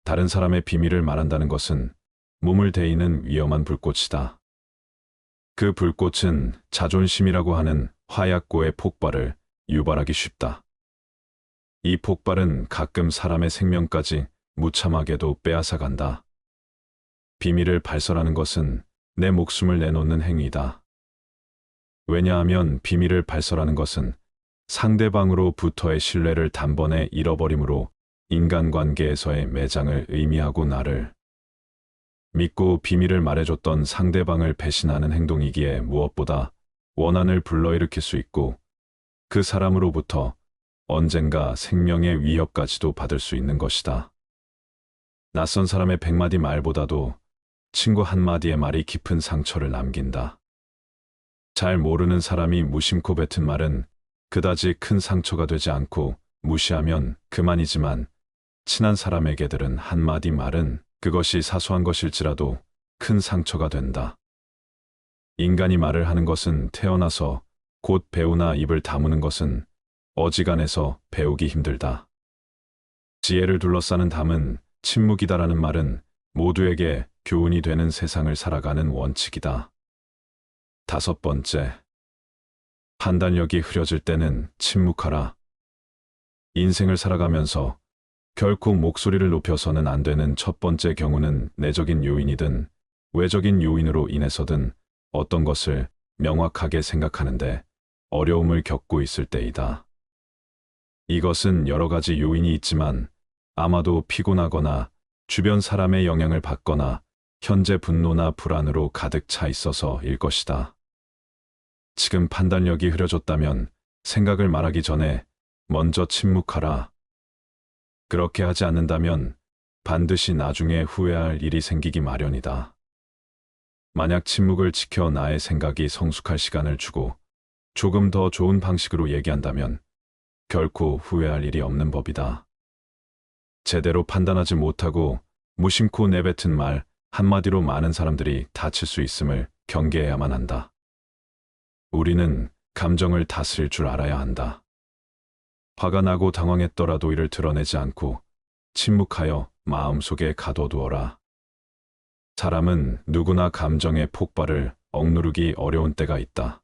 다른 사람의 비밀을 말한다는 것은 몸을 데이는 위험한 불꽃이다. 그 불꽃은 자존심이라고 하는 화약고의 폭발을 유발하기 쉽다. 이 폭발은 가끔 사람의 생명까지 무참하게도 빼앗아간다. 비밀을 발설하는 것은 내 목숨을 내놓는 행위다. 왜냐하면 비밀을 발설하는 것은 상대방으로부터의 신뢰를 단번에 잃어버림으로 인간관계에서의 매장을 의미하고 나를 믿고 비밀을 말해줬던 상대방을 배신하는 행동이기에 무엇보다 원한을 불러일으킬 수 있고 그 사람으로부터 언젠가 생명의 위협까지도 받을 수 있는 것이다. 낯선 사람의 100마디 말보다도 친구 한마디의 말이 깊은 상처를 남긴다. 잘 모르는 사람이 무심코 뱉은 말은 그다지 큰 상처가 되지 않고 무시하면 그만이지만 친한 사람에게 들은 한마디 말은 그것이 사소한 것일지라도 큰 상처가 된다. 인간이 말을 하는 것은 태어나서 곧 배우나 입을 다무는 것은 어지간해서 배우기 힘들다. 지혜를 둘러싸는 담은 침묵이다라는 말은 모두에게 교훈이 되는 세상을 살아가는 원칙이다. 5번째, 판단력이 흐려질 때는 침묵하라. 인생을 살아가면서 결코 목소리를 높여서는 안 되는 첫 번째 경우는 내적인 요인이든 외적인 요인으로 인해서든 어떤 것을 명확하게 생각하는데 어려움을 겪고 있을 때이다. 이것은 여러 가지 요인이 있지만 아마도 피곤하거나 주변 사람의 영향을 받거나 현재 분노나 불안으로 가득 차 있어서일 것이다. 지금 판단력이 흐려졌다면 생각을 말하기 전에 먼저 침묵하라. 그렇게 하지 않는다면 반드시 나중에 후회할 일이 생기기 마련이다. 만약 침묵을 지켜 나의 생각이 성숙할 시간을 주고 조금 더 좋은 방식으로 얘기한다면 결코 후회할 일이 없는 법이다. 제대로 판단하지 못하고 무심코 내뱉은 말 한마디로 많은 사람들이 다칠 수 있음을 경계해야만 한다. 우리는 감정을 다스릴 줄 알아야 한다. 화가 나고 당황했더라도 이를 드러내지 않고 침묵하여 마음속에 가둬두어라. 사람은 누구나 감정의 폭발을 억누르기 어려운 때가 있다.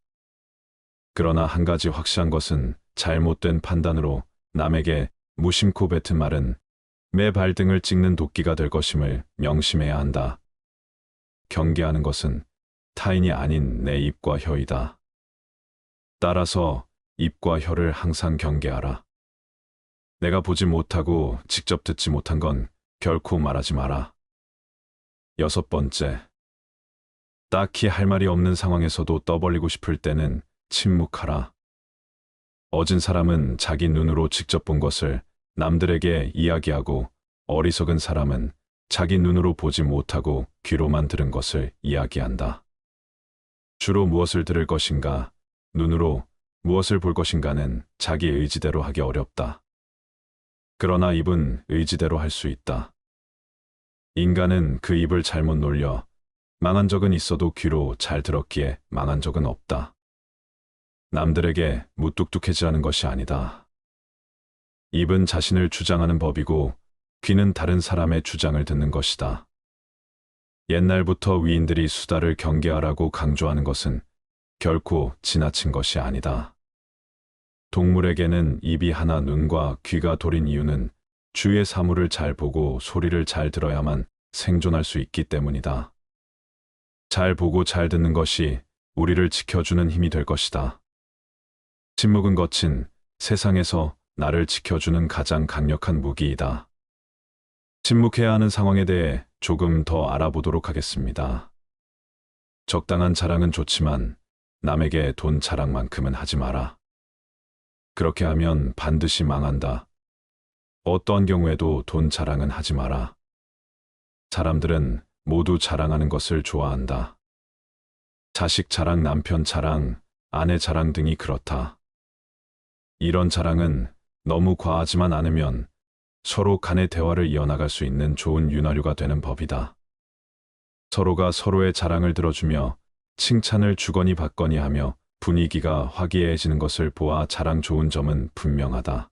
그러나 한 가지 확실한 것은 잘못된 판단으로 남에게 무심코 뱉은 말은 매 발등을 찍는 도끼가 될 것임을 명심해야 한다. 경계하는 것은 타인이 아닌 내 입과 혀이다. 따라서 입과 혀를 항상 경계하라. 내가 보지 못하고 직접 듣지 못한 건 결코 말하지 마라. 6번째, 딱히 할 말이 없는 상황에서도 떠벌리고 싶을 때는 침묵하라. 어진 사람은 자기 눈으로 직접 본 것을 남들에게 이야기하고 어리석은 사람은 자기 눈으로 보지 못하고 귀로만 들은 것을 이야기한다. 주로 무엇을 들을 것인가, 눈으로 무엇을 볼 것인가는 자기 의지대로 하기 어렵다. 그러나 입은 의지대로 할 수 있다. 인간은 그 입을 잘못 놀려 망한 적은 있어도 귀로 잘 들었기에 망한 적은 없다. 남들에게 무뚝뚝해지라는 것이 아니다. 입은 자신을 주장하는 법이고 귀는 다른 사람의 주장을 듣는 것이다. 옛날부터 위인들이 수다를 경계하라고 강조하는 것은 결코 지나친 것이 아니다. 동물에게는 입이 하나 눈과 귀가 돌인 이유는 주위의 사물을 잘 보고 소리를 잘 들어야만 생존할 수 있기 때문이다. 잘 보고 잘 듣는 것이 우리를 지켜주는 힘이 될 것이다. 침묵은 거친 세상에서 나를 지켜주는 가장 강력한 무기이다. 침묵해야 하는 상황에 대해 조금 더 알아보도록 하겠습니다. 적당한 자랑은 좋지만 남에게 돈 자랑만큼은 하지 마라. 그렇게 하면 반드시 망한다. 어떠한 경우에도 돈 자랑은 하지 마라. 사람들은 모두 자랑하는 것을 좋아한다. 자식 자랑, 남편 자랑, 아내 자랑 등이 그렇다. 이런 자랑은 너무 과하지만 않으면 서로 간의 대화를 이어나갈 수 있는 좋은 윤활유가 되는 법이다. 서로가 서로의 자랑을 들어주며 칭찬을 주거니 받거니 하며 분위기가 화기애애해지는 것을 보아 자랑 좋은 점은 분명하다.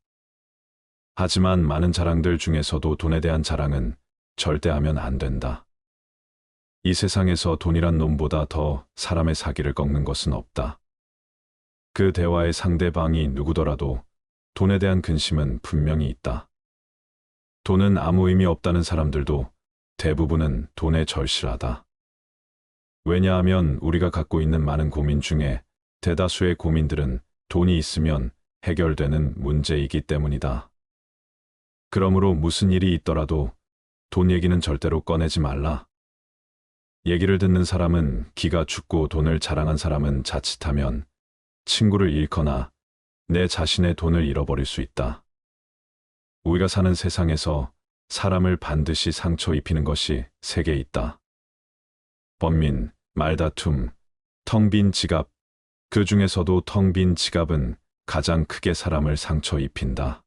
하지만 많은 자랑들 중에서도 돈에 대한 자랑은 절대 하면 안 된다. 이 세상에서 돈이란 놈보다 더 사람의 사기를 꺾는 것은 없다. 그 대화의 상대방이 누구더라도 돈에 대한 근심은 분명히 있다. 돈은 아무 의미 없다는 사람들도 대부분은 돈에 절실하다. 왜냐하면 우리가 갖고 있는 많은 고민 중에 대다수의 고민들은 돈이 있으면 해결되는 문제이기 때문이다. 그러므로 무슨 일이 있더라도 돈 얘기는 절대로 꺼내지 말라. 얘기를 듣는 사람은 기가 죽고 돈을 자랑한 사람은 자칫하면 친구를 잃거나 내 자신의 돈을 잃어버릴 수 있다. 우리가 사는 세상에서 사람을 반드시 상처 입히는 것이 3개 있다. 번민, 말다툼, 텅 빈 지갑. 그 중에서도 텅 빈 지갑은 가장 크게 사람을 상처 입힌다.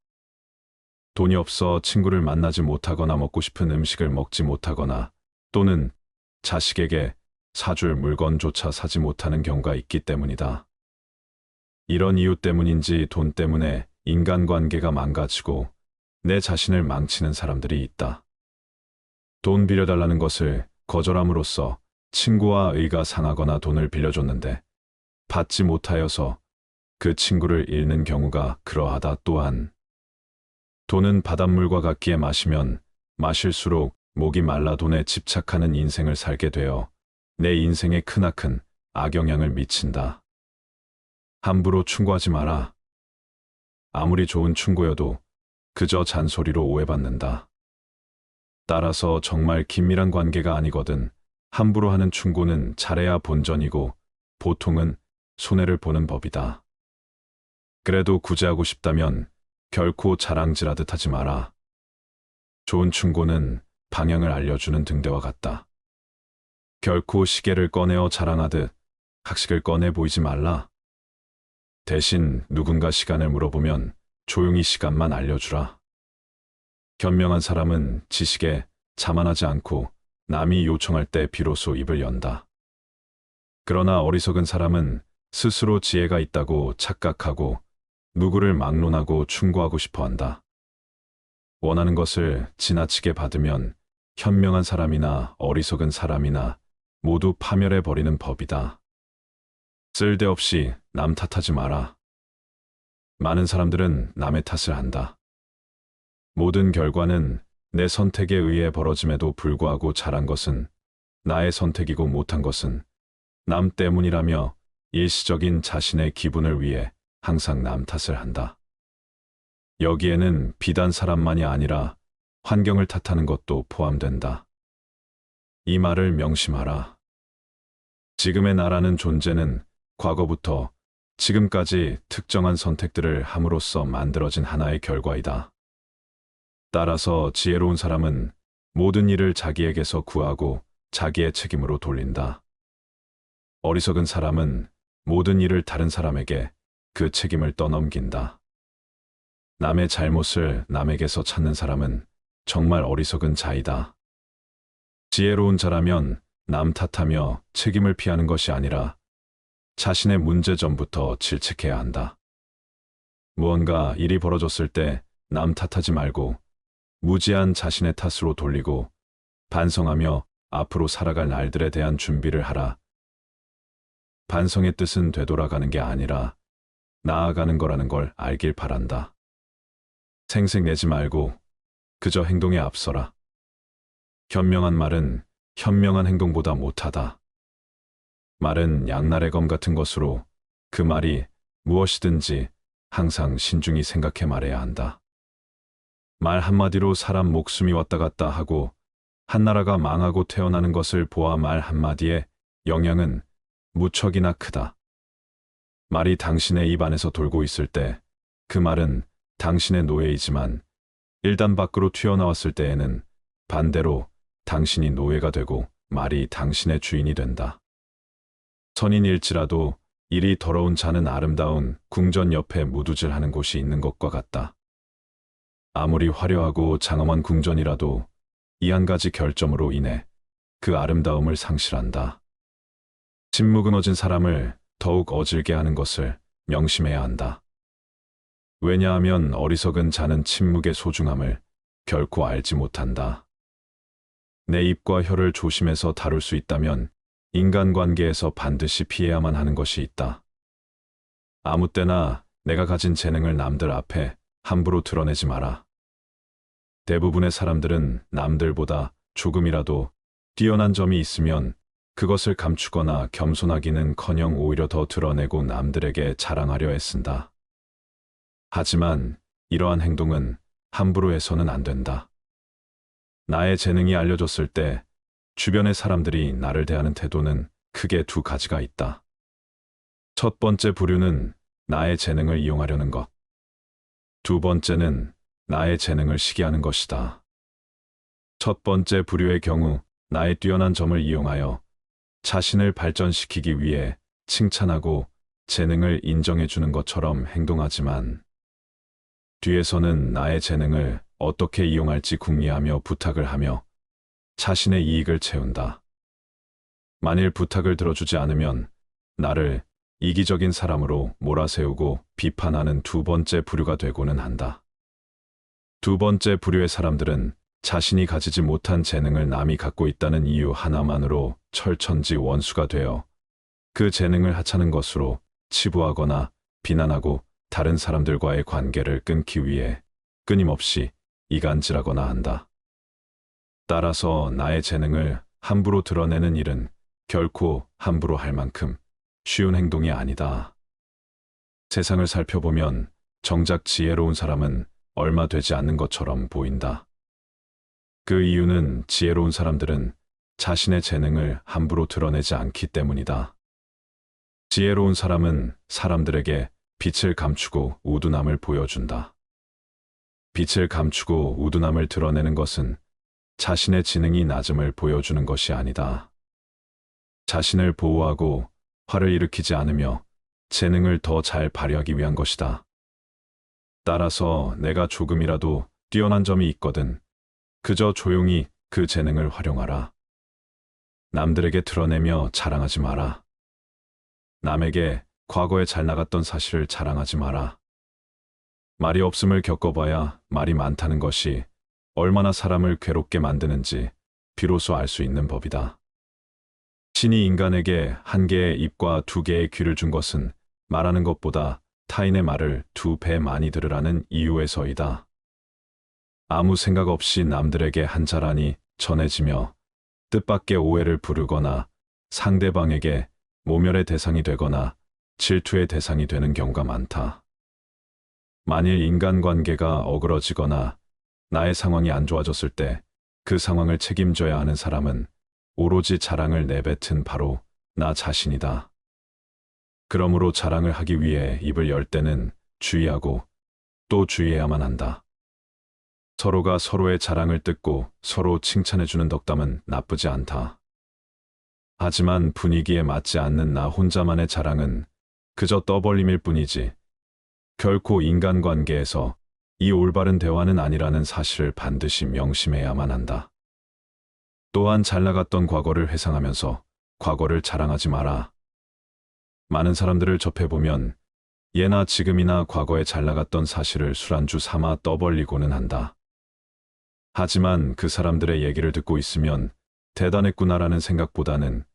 돈이 없어 친구를 만나지 못하거나 먹고 싶은 음식을 먹지 못하거나 또는 자식에게 사줄 물건조차 사지 못하는 경우가 있기 때문이다. 이런 이유 때문인지 돈 때문에 인간관계가 망가지고 내 자신을 망치는 사람들이 있다. 돈 빌려달라는 것을 거절함으로써 친구와 의가 상하거나 돈을 빌려줬는데 받지 못하여서 그 친구를 잃는 경우가 그러하다. 또한 돈은 바닷물과 같기에 마시면 마실수록 목이 말라 돈에 집착하는 인생을 살게 되어 내 인생에 크나큰 악영향을 미친다. 함부로 충고하지 마라. 아무리 좋은 충고여도 그저 잔소리로 오해받는다. 따라서 정말 긴밀한 관계가 아니거든 함부로 하는 충고는 잘해야 본전이고 보통은 손해를 보는 법이다. 그래도 구제하고 싶다면 결코 자랑질하듯 하지 마라. 좋은 충고는 방향을 알려주는 등대와 같다. 결코 시계를 꺼내어 자랑하듯 학식을 꺼내 보이지 말라. 대신 누군가 시간을 물어보면 조용히 시간만 알려주라. 현명한 사람은 지식에 자만하지 않고 남이 요청할 때 비로소 입을 연다. 그러나 어리석은 사람은 스스로 지혜가 있다고 착각하고 누구를 막론하고 충고하고 싶어 한다. 원하는 것을 지나치게 받으면 현명한 사람이나 어리석은 사람이나 모두 파멸해버리는 법이다. 쓸데없이 남 탓하지 마라. 많은 사람들은 남의 탓을 한다. 모든 결과는 내 선택에 의해 벌어짐에도 불구하고 잘한 것은 나의 선택이고 못한 것은 남 때문이라며 일시적인 자신의 기분을 위해 항상 남 탓을 한다. 여기에는 비단 사람만이 아니라 환경을 탓하는 것도 포함된다. 이 말을 명심하라. 지금의 나라는 존재는 과거부터 지금까지 특정한 선택들을 함으로써 만들어진 하나의 결과이다. 따라서 지혜로운 사람은 모든 일을 자기에게서 구하고 자기의 책임으로 돌린다. 어리석은 사람은 모든 일을 다른 사람에게 그 책임을 떠넘긴다. 남의 잘못을 남에게서 찾는 사람은 정말 어리석은 자이다. 지혜로운 자라면 남 탓하며 책임을 피하는 것이 아니라 자신의 문제점부터 질책해야 한다. 무언가 일이 벌어졌을 때 남 탓하지 말고 무지한 자신의 탓으로 돌리고 반성하며 앞으로 살아갈 날들에 대한 준비를 하라. 반성의 뜻은 되돌아가는 게 아니라 나아가는 거라는 걸 알길 바란다. 생색내지 말고 그저 행동에 앞서라. 현명한 말은 현명한 행동보다 못하다. 말은 양날의 검 같은 것으로 그 말이 무엇이든지 항상 신중히 생각해 말해야 한다. 말 한마디로 사람 목숨이 왔다 갔다 하고 한 나라가 망하고 태어나는 것을 보아 말 한마디의 영향은 무척이나 크다. 말이 당신의 입 안에서 돌고 있을 때 그 말은 당신의 노예이지만 일단 밖으로 튀어나왔을 때에는 반대로 당신이 노예가 되고 말이 당신의 주인이 된다. 선인일지라도 일이 더러운 자는 아름다운 궁전 옆에 무두질하는 곳이 있는 것과 같다. 아무리 화려하고 장엄한 궁전이라도 이 한 가지 결점으로 인해 그 아름다움을 상실한다. 침묵은 어진 사람을 더욱 어질게 하는 것을 명심해야 한다. 왜냐하면 어리석은 자는 침묵의 소중함을 결코 알지 못한다. 내 입과 혀를 조심해서 다룰 수 있다면 인간관계에서 반드시 피해야만 하는 것이 있다. 아무 때나 내가 가진 재능을 남들 앞에 함부로 드러내지 마라. 대부분의 사람들은 남들보다 조금이라도 뛰어난 점이 있으면 그것을 감추거나 겸손하기는커녕 오히려 더 드러내고 남들에게 자랑하려 애쓴다. 하지만 이러한 행동은 함부로 해서는 안 된다. 나의 재능이 알려졌을 때 주변의 사람들이 나를 대하는 태도는 크게 두 가지가 있다. 첫 번째 부류는 나의 재능을 이용하려는 것. 두 번째는 나의 재능을 시기하는 것이다. 첫 번째 부류의 경우 나의 뛰어난 점을 이용하여 자신을 발전시키기 위해 칭찬하고 재능을 인정해 주는 것처럼 행동하지만 뒤에서는 나의 재능을 어떻게 이용할지 궁리하며 부탁을 하며 자신의 이익을 채운다. 만일 부탁을 들어주지 않으면 나를 이기적인 사람으로 몰아세우고 비판하는 두 번째 부류가 되고는 한다. 두 번째 부류의 사람들은 자신이 가지지 못한 재능을 남이 갖고 있다는 이유 하나만으로 철천지 원수가 되어 그 재능을 하찮은 것으로 치부하거나 비난하고 다른 사람들과의 관계를 끊기 위해 끊임없이 이간질하거나 한다. 따라서 나의 재능을 함부로 드러내는 일은 결코 함부로 할 만큼 쉬운 행동이 아니다. 세상을 살펴보면 정작 지혜로운 사람은 얼마 되지 않는 것처럼 보인다. 그 이유는 지혜로운 사람들은 자신의 재능을 함부로 드러내지 않기 때문이다. 지혜로운 사람은 사람들에게 빛을 감추고 우둔함을 보여준다. 빛을 감추고 우둔함을 드러내는 것은 자신의 지능이 낮음을 보여주는 것이 아니다. 자신을 보호하고 화를 일으키지 않으며 재능을 더 잘 발휘하기 위한 것이다. 따라서 내가 조금이라도 뛰어난 점이 있거든 그저 조용히 그 재능을 활용하라. 남들에게 드러내며 자랑하지 마라. 남에게 과거에 잘 나갔던 사실을 자랑하지 마라. 말이 없음을 겪어봐야 말이 많다는 것이 얼마나 사람을 괴롭게 만드는지 비로소 알 수 있는 법이다. 신이 인간에게 한 개의 입과 두 개의 귀를 준 것은 말하는 것보다 타인의 말을 두 배 많이 들으라는 이유에서이다. 아무 생각 없이 남들에게 한 자란이 전해지며 뜻밖의 오해를 부르거나 상대방에게 모멸의 대상이 되거나 질투의 대상이 되는 경우가 많다. 만일 인간관계가 어그러지거나 나의 상황이 안 좋아졌을 때 그 상황을 책임져야 하는 사람은 오로지 자랑을 내뱉은 바로 나 자신이다. 그러므로 자랑을 하기 위해 입을 열 때는 주의하고 또 주의해야만 한다. 서로가 서로의 자랑을 듣고 서로 칭찬해주는 덕담은 나쁘지 않다. 하지만 분위기에 맞지 않는 나 혼자만의 자랑은 그저 떠벌림일 뿐이지 결코 인간관계에서 이 올바른 대화는 아니라는 사실을 반드시 명심해야만 한다. 또한 잘 나갔던 과거를 회상하면서 과거를 자랑하지 마라. 많은 사람들을 접해보면 예나 지금이나 과거에 잘 나갔던 사실을 술안주 삼아 떠벌리고는 한다. 하지만 그 사람들의 얘기를 듣고 있으면 대단했구나라는 생각보다는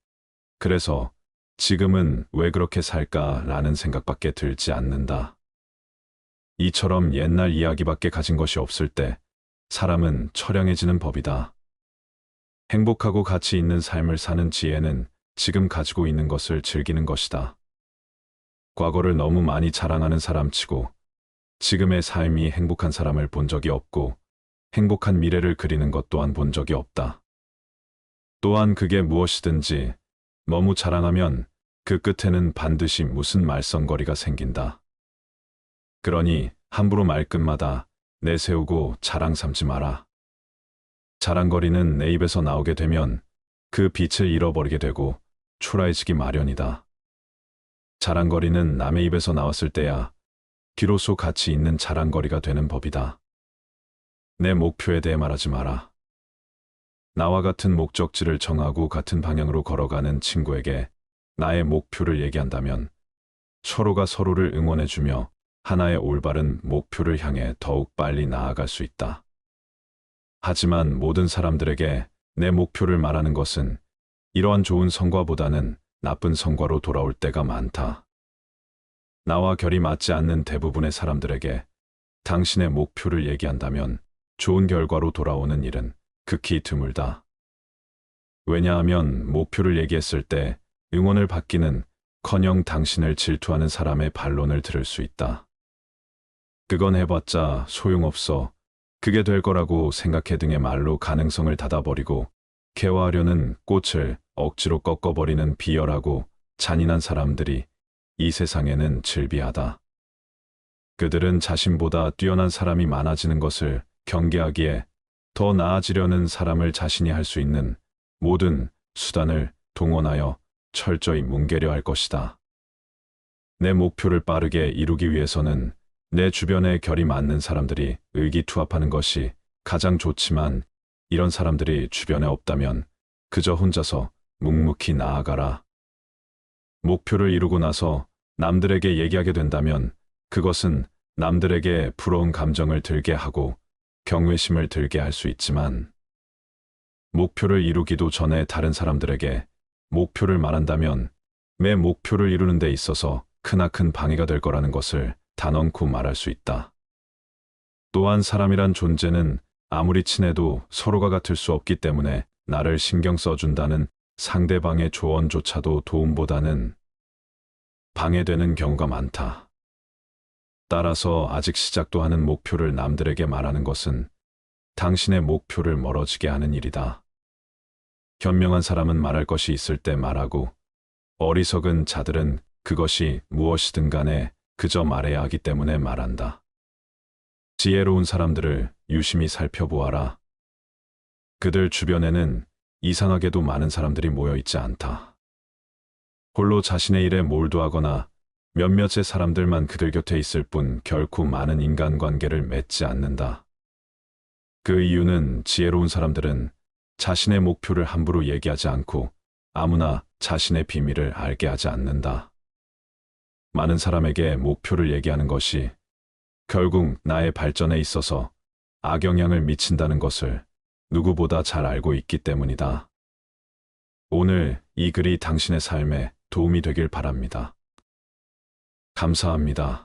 그래서 지금은 왜 그렇게 살까라는 생각밖에 들지 않는다. 이처럼 옛날 이야기밖에 가진 것이 없을 때 사람은 처량해지는 법이다. 행복하고 가치 있는 삶을 사는 지혜는 지금 가지고 있는 것을 즐기는 것이다. 과거를 너무 많이 자랑하는 사람치고 지금의 삶이 행복한 사람을 본 적이 없고 행복한 미래를 그리는 것 또한 본 적이 없다. 또한 그게 무엇이든지 너무 자랑하면 그 끝에는 반드시 무슨 말썽거리가 생긴다. 그러니 함부로 말끝마다 내세우고 자랑 삼지 마라. 자랑거리는 내 입에서 나오게 되면 그 빛을 잃어버리게 되고 초라해지기 마련이다. 자랑거리는 남의 입에서 나왔을 때야 비로소 가치 있는 자랑거리가 되는 법이다. 내 목표에 대해 말하지 마라. 나와 같은 목적지를 정하고 같은 방향으로 걸어가는 친구에게 나의 목표를 얘기한다면 서로가 서로를 응원해주며 하나의 올바른 목표를 향해 더욱 빨리 나아갈 수 있다. 하지만 모든 사람들에게 내 목표를 말하는 것은 이러한 좋은 성과보다는 나쁜 성과로 돌아올 때가 많다. 나와 결이 맞지 않는 대부분의 사람들에게 당신의 목표를 얘기한다면 좋은 결과로 돌아오는 일은 극히 드물다. 왜냐하면 목표를 얘기했을 때 응원을 받기는 커녕 당신을 질투하는 사람의 반론을 들을 수 있다. 그건 해봤자 소용없어. 그게 될 거라고 생각해 등의 말로 가능성을 닫아버리고 개화하려는 꽃을 억지로 꺾어버리는 비열하고 잔인한 사람들이 이 세상에는 즐비하다. 그들은 자신보다 뛰어난 사람이 많아지는 것을 경계하기에 더 나아지려는 사람을 자신이 할 수 있는 모든 수단을 동원하여 철저히 뭉개려 할 것이다. 내 목표를 빠르게 이루기 위해서는 내 주변에 결이 맞는 사람들이 의기투합하는 것이 가장 좋지만 이런 사람들이 주변에 없다면 그저 혼자서 묵묵히 나아가라. 목표를 이루고 나서 남들에게 얘기하게 된다면 그것은 남들에게 부러운 감정을 들게 하고 경외심을 들게 할 수 있지만 목표를 이루기도 전에 다른 사람들에게 목표를 말한다면 내 목표를 이루는 데 있어서 크나큰 방해가 될 거라는 것을 단언코 말할 수 있다. 또한 사람이란 존재는 아무리 친해도 서로가 같을 수 없기 때문에 나를 신경 써준다는 상대방의 조언조차도 도움보다는 방해되는 경우가 많다. 따라서 아직 시작도 하는 목표를 남들에게 말하는 것은 당신의 목표를 멀어지게 하는 일이다. 현명한 사람은 말할 것이 있을 때 말하고 어리석은 자들은 그것이 무엇이든 간에 그저 말해야 하기 때문에 말한다. 지혜로운 사람들을 유심히 살펴보아라. 그들 주변에는 이상하게도 많은 사람들이 모여 있지 않다. 홀로 자신의 일에 몰두하거나 몇몇의 사람들만 그들 곁에 있을 뿐 결코 많은 인간관계를 맺지 않는다. 그 이유는 지혜로운 사람들은 자신의 목표를 함부로 얘기하지 않고 아무나 자신의 비밀을 알게 하지 않는다. 많은 사람에게 목표를 얘기하는 것이 결국 나의 발전에 있어서 악영향을 미친다는 것을 누구보다 잘 알고 있기 때문이다. 오늘 이 글이 당신의 삶에 도움이 되길 바랍니다. 감사합니다.